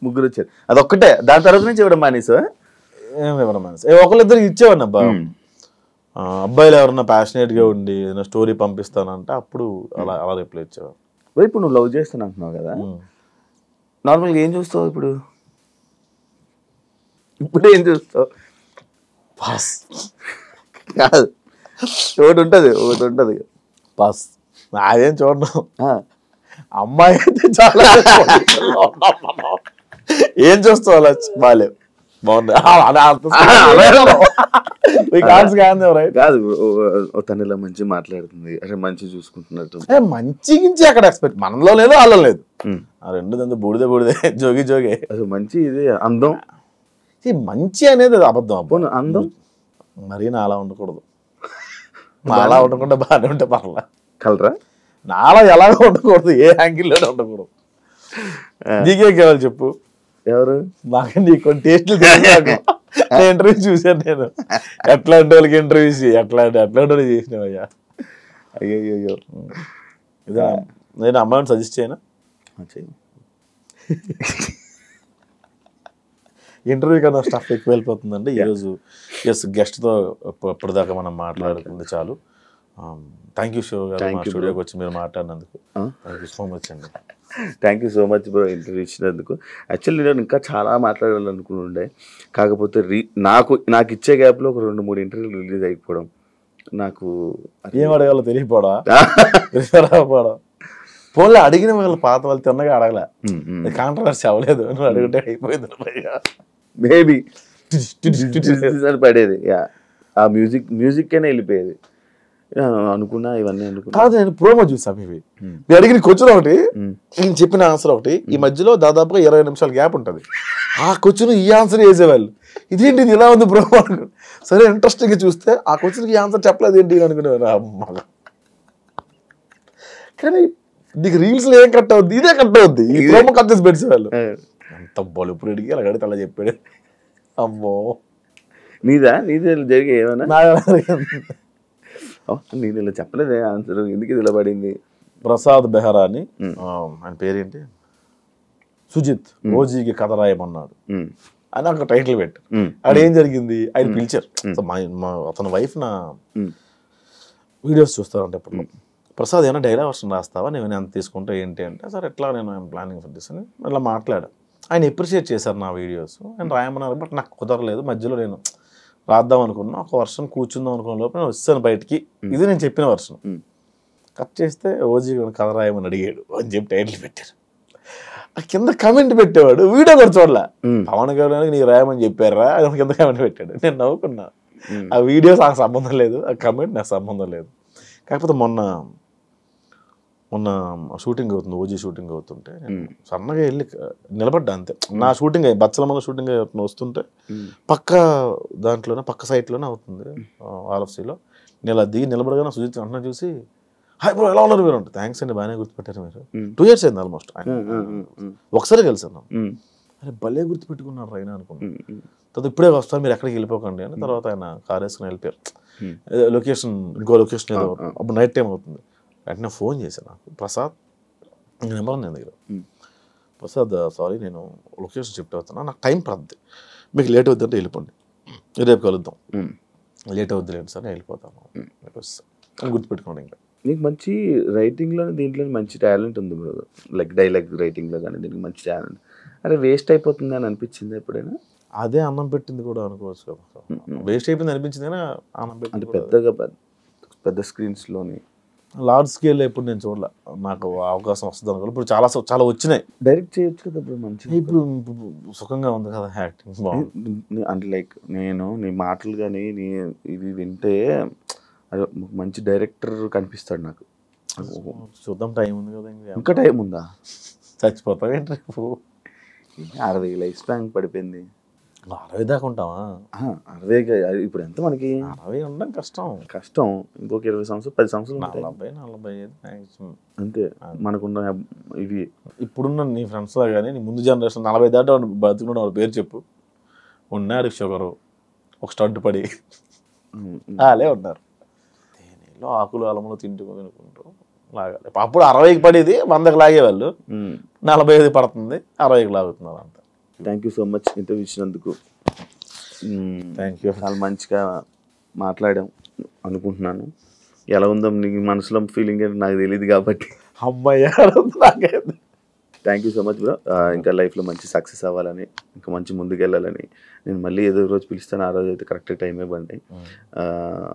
Speaker 2: ముగ్గురు వచ్చారు. అదొక్కటే, దాని తర్వాత నుంచి ఇవ్వడం మానేసా?
Speaker 3: ఇవ్వడం మానేసా. ఒకళ్ళిద్దరికి ఇచ్చేవాడిని అబ్బా. అబ్బాయిలు ఎవరన్నా ప్యాషనేట్గా ఉండి ఏదైనా స్టోరీ పంపిస్తానంటే అప్పుడు అలా రిప్లై ఇచ్చేవాడు.
Speaker 2: ఇప్పుడు నువ్వు లవ్ చేస్తాను అంటున్నావు కదా, నార్మల్గా ఏం చూస్తావు ఇప్పుడు? ఏం చూస్తావు?
Speaker 3: పాస్
Speaker 2: కాదు, ఒకటి ఉంటుంది
Speaker 3: పాస్. అదేం చూడడం. అమ్మాయి అయితే చాలా ఏం చూస్తావు? అలా బాగాలేవు,
Speaker 2: కాదు తను ఇలా మంచి మాట్లాడుతుంది, అరే మంచి చూసుకుంటున్నట్టు.
Speaker 3: మంచి గించి అక్కడ ఎక్స్పెక్ట్, మనలో లేదు వాళ్ళలో లేదు. ఆ రెండు బూడిదే జోగే.
Speaker 2: అసలు మంచి ఇది అందం.
Speaker 3: మంచి అనేది అబద్ధం. అబ్బో
Speaker 2: అందం
Speaker 3: మరీ నాలా ఉండకూడదు. నాలా ఉండకుండా బాగానే ఉంటే పర్లా.
Speaker 2: కలరా?
Speaker 3: నాలా ఎలాగో ఉండకూడదు, ఏ యాంగిల్లోనే ఉండకూడదు. నీకే కావాలి చెప్పు.
Speaker 2: ఎవరు?
Speaker 3: మాకు నీకు కొన్ని టేస్ట్లు ఇంటర్వ్యూ చూసాను నేను. ఎట్లాంటి వాళ్ళకి ఇంటర్వ్యూస్ ఎట్లాంటి వాళ్ళు చేసినావయ్యా.
Speaker 2: అయ్యో
Speaker 3: ఇదా నేను అమ్మాయిని సజెస్ట్ చేయనా? ఇంటర్వ్యూ కన్నా స్టఫ్ ఎక్కువ వెళ్ళిపోతుందండి ఈరోజు. ఎస్, గెస్ట్తో ఇప్పటిదాకా మనం మాట్లాడుకుంది చాలు. థ్యాంక్ యూ శివ గారు, మా స్టూడియోకి వచ్చి మీరు మాట్లాడినందుకు థ్యాంక్ యూ సో మచ్ అండి.
Speaker 2: Thank you so much bro interview ఇచ్చినందుకు. యాక్చువల్లీ నేను ఇంకా చాలా మాట్లాడాలనుకుంటుండే, కాకపోతే నాకు ఇచ్చే గ్యాప్లో ఒక 2-3 ఇంటర్వ్యూలు రిలీజ్ అయిపోవడం నాకు
Speaker 3: ఏం అడగాలో తెలియపోవడం. ఫోన్లో అడిగిన వాళ్ళు పాత వాళ్ళు తిన్నగా అడగలే, కాంట్రవర్సీ అవ్వలేదు, నువ్వు అడిగితే అయిపోయింది.
Speaker 2: మేబీ పడేది ఆ మ్యూజిక్కేనే వెళ్ళిపోయేది అనుకున్నా. ఇవన్నీ అనుకున్నా
Speaker 3: కాదు, నేను ప్రోమో చూసాను. ఇవి మీరు అడిగిన క్వశ్చన్ ఒకటి, ఈయన చెప్పిన ఆన్సర్ ఒకటి, ఈ మధ్యలో దాదాపుగా 20 నిమిషాల గ్యాప్ ఉంటుంది. ఆ క్వశ్చన్ ఈ ఆన్సర్ వేసేవాళ్ళు, ఇదేంటి ఇది ఇలా ఉంది ప్రోమో అనుకో. సరే ఇంట్రెస్టింగ్గా చూస్తే ఆ క్వశ్చన్కి ఈ ఆన్సర్ చెప్పలేదు ఏంటి అనుకునేవారు. కానీ నీకు రీల్స్లో ఏం కట్ అవుద్ది, ఇదే కట్ అవుద్ది, ఈ ప్రోమో కట్ చేసి పెట్టేవాళ్ళు. అంత బలుపుడు అడిగి అలా అడిగితే అలా చెప్పాడు. అమ్మో,
Speaker 2: నీదే జరిగే ఏమైనా? నేను ఇలా చెప్పలేదే ఆన్సర్, ఎందుకు ఇది ఇలా పడింది?
Speaker 3: ప్రసాద్ బెహరా అని, ఆయన పేరేంటి, సుజిత్, ఓజీకి కథ రాయమన్నాడు అని ఒక టైటిల్ పెట్టారు. ఆడ ఏం జరిగింది, ఆయన పిలిచారు. అతని వైఫ్ నా వీడియోస్ చూస్తారంటే ఎప్పుడు, ప్రసాద్ ఏమైనా డైలాగ్ వర్షన్ రాస్తావా, నేను ఎంత తీసుకుంటా ఏంటి అంటే, సార్ ఎట్లా నేను ప్లానింగ్ ఫర్ దిస్ అని అలా మాట్లాడా. ఆయన ఎప్రిషియేట్ చేశారు నా వీడియోస్, ఆయన రాయమన్నారు. బట్ నాకు కుదరలేదు, మధ్యలో నేను రాద్దాం అనుకున్నా, ఒక వర్షన్ కూర్చుందాం అనుకున్న లోపల నేను వచ్చాను బయటికి. ఇది నేను చెప్పిన వర్షన్ కట్ చేస్తే ఓజీ కథ రాయమని అడిగాడు అని చెప్పి టైటిల్ పెట్టారు. ఆ కింద కమెంట్ పెట్టేవాడు, వీడియో కూడా చూడలే. పవన్ కళ్యాణ్కి నీకు రాయమని చెప్పారా అని కింద కమెంట్ పెట్టాడు. నేను నవ్వుకున్నా. ఆ వీడియో నాకు సంబంధం లేదు, ఆ కమెంట్ నాకు సంబంధం లేదు. కాకపోతే మొన్న షూటింగ్ అవుతుంది, ఓజీ షూటింగ్ అవుతుంటే నేను సన్నగా వెళ్ళి నిలబడ్డా అంతే. నా షూటింగ్ బచ్చలమ్మగా షూటింగ్ వస్తుంటే పక్క దాంట్లోనే పక్క సైట్లోనే అవుతుంది ఆర్ఎఫ్సీలో. నేను అలా దిగి నిలబడగానే సుజిత్ అన్న చూసి, హాయ్ బ్రో ఎలా ఉన్నారు మీరు అంటే, థ్యాంక్స్ అండి బాగానే గుర్తుపెట్టారు మీరు. 2 years అయింది ఆల్మోస్ట్. ఒకసారి కలిసాను. అరే భలే గుర్తుపెట్టుకున్నారు అయినా అనుకున్నాను. తర్వాత ఇప్పుడే వస్తాను మీరు ఎక్కడికి వెళ్ళిపోకండి అని. తర్వాత ఆయన కార్ వేసుకుని వెళ్ళిపోయారు. లొకేషన్ ఇంకో లొకేషన్ ఏదో, అప్పుడు నైట్ టైం అవుతుంది. వెంటనే ఫోన్ చేశాను నాకు, ప్రసాద్ నెంబర్ నేను దగ్గర, ప్రసాద్ సారీ నేను లొకేషన్ షిఫ్ట్ అవుతున్నా, నాకు టైం పడుతుంది, మీకు లేట్ అవుతుందంటే వెళ్ళిపోండి, రేపు కలుద్దాం. లేట్ అవుద్ది లేండి సార్, నేను వెళ్ళిపోతాను అని గుర్తుపెట్టుకోండి. ఇంకా
Speaker 2: నీకు మంచి రైటింగ్లో దీంట్లో మంచి టాలెంట్ ఉంది బ్రో, లైక్ డైలాగ్ రైటింగ్లో కానీ దీనికి మంచి టాలెంట్. అరే వేస్ట్ అయిపోతుంది అని అనిపించింది ఎప్పుడైనా?
Speaker 3: అదే అన్నం పెట్టింది కూడా అనుకోవచ్చు కదా, వేస్ట్ అయిపోయింది అనిపించింది కానీ అన్నం పెట్టింది
Speaker 2: పెద్దగా పెద్ద స్క్రీన్స్లోని
Speaker 3: లార్జ్ స్కేల్లో ఎప్పుడు నేను చూడలే. నాకు అవకాశం వస్తుంది అనుకో. ఇప్పుడు చాలా వచ్చినాయి,
Speaker 2: డైరెక్ట్ చేయొచ్చు కదా ఇప్పుడు మంచిగా.
Speaker 3: ఇప్పుడు సుఖంగా ఉంది కదా యాక్టింగ్ బాగుంది.
Speaker 2: అంటే లైక్ నేను నీ మాటలు కానీ ఇవి వింటే అదే మంచి డైరెక్టర్ కనిపిస్తాడు నాకు.
Speaker 3: చూద్దాం, టైం ఉంది కదా,
Speaker 2: ఇంకా టైం ఉందా?
Speaker 3: చచ్చిపోతాం ఏంటి రేపు.
Speaker 2: 60 లైఫ్ స్పాన్ పడిపోయింది.
Speaker 3: 60 దాకా ఉంటావా?
Speaker 2: 60 ఇప్పుడు ఎంత మనకి?
Speaker 3: 60 ఉండడం కష్టం.
Speaker 2: ఇంకొక 20 సంవత్సరాలు 10 సంవత్సరాలు
Speaker 3: 40-45 మ్యాక్సిమం
Speaker 2: అంతే మనకున్న ఇవి.
Speaker 3: ఇప్పుడున్న నీ ఫ్రెండ్స్ లా కానీ నీ ముందు జనరేషన్ 40 దాటా బతుకున్న వాళ్ళ పేరు చెప్పు. ఉన్నారు షుగరు, ఒక స్టడ్ పడి అలే ఉన్నారు, తేనెలో ఆకులు అలములు తింటుకుంటారు లాగాలి. అప్పుడు 60కి పడేది 100కి లాగేవాళ్ళు, 45 పడుతుంది 60కి లాగుతున్నారు అంతా.
Speaker 2: Thank you so much interview ఇచ్చినందుకు.
Speaker 3: Thank you.
Speaker 2: చాలా మంచిగా మాట్లాడాం అనుకుంటున్నాను. ఎలా ఉందో నీ మనసులో ఫీలింగ్ ఏంటో నాకు తెలియదు కాబట్టి
Speaker 3: అమ్మాయి
Speaker 2: thank you so much bro. ఇంకా లైఫ్లో మంచి సక్సెస్ అవ్వాలని, ఇంకా మంచి ముందుకు వెళ్ళాలని నేను మళ్ళీ ఏదో రోజు పిలుస్తాను. ఆ రోజు అయితే కరెక్ట్ టైం ఇవ్వండి.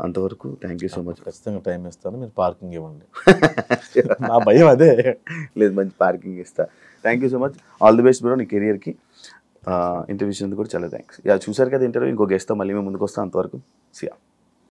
Speaker 2: అంతవరకు థ్యాంక్ యూ సో మచ్.
Speaker 3: ఖచ్చితంగా టైం ఇస్తాను, మీరు పార్కింగ్ ఇవ్వండి. నా భయం అదే.
Speaker 2: లేదు, మంచి పార్కింగ్ ఇస్తా. Thank you so much. All the best bro నీ కెరియర్కి. ఇంటర్వ్యూ ఇచ్చినందుకు కూడా చాలా థ్యాంక్స్. చూసారు కదా ఇంటర్వ్యూ. ఇంకో గెస్ట్తో మళ్ళీ మేము ముందుకు వస్తాం. అంతవరకు సియా.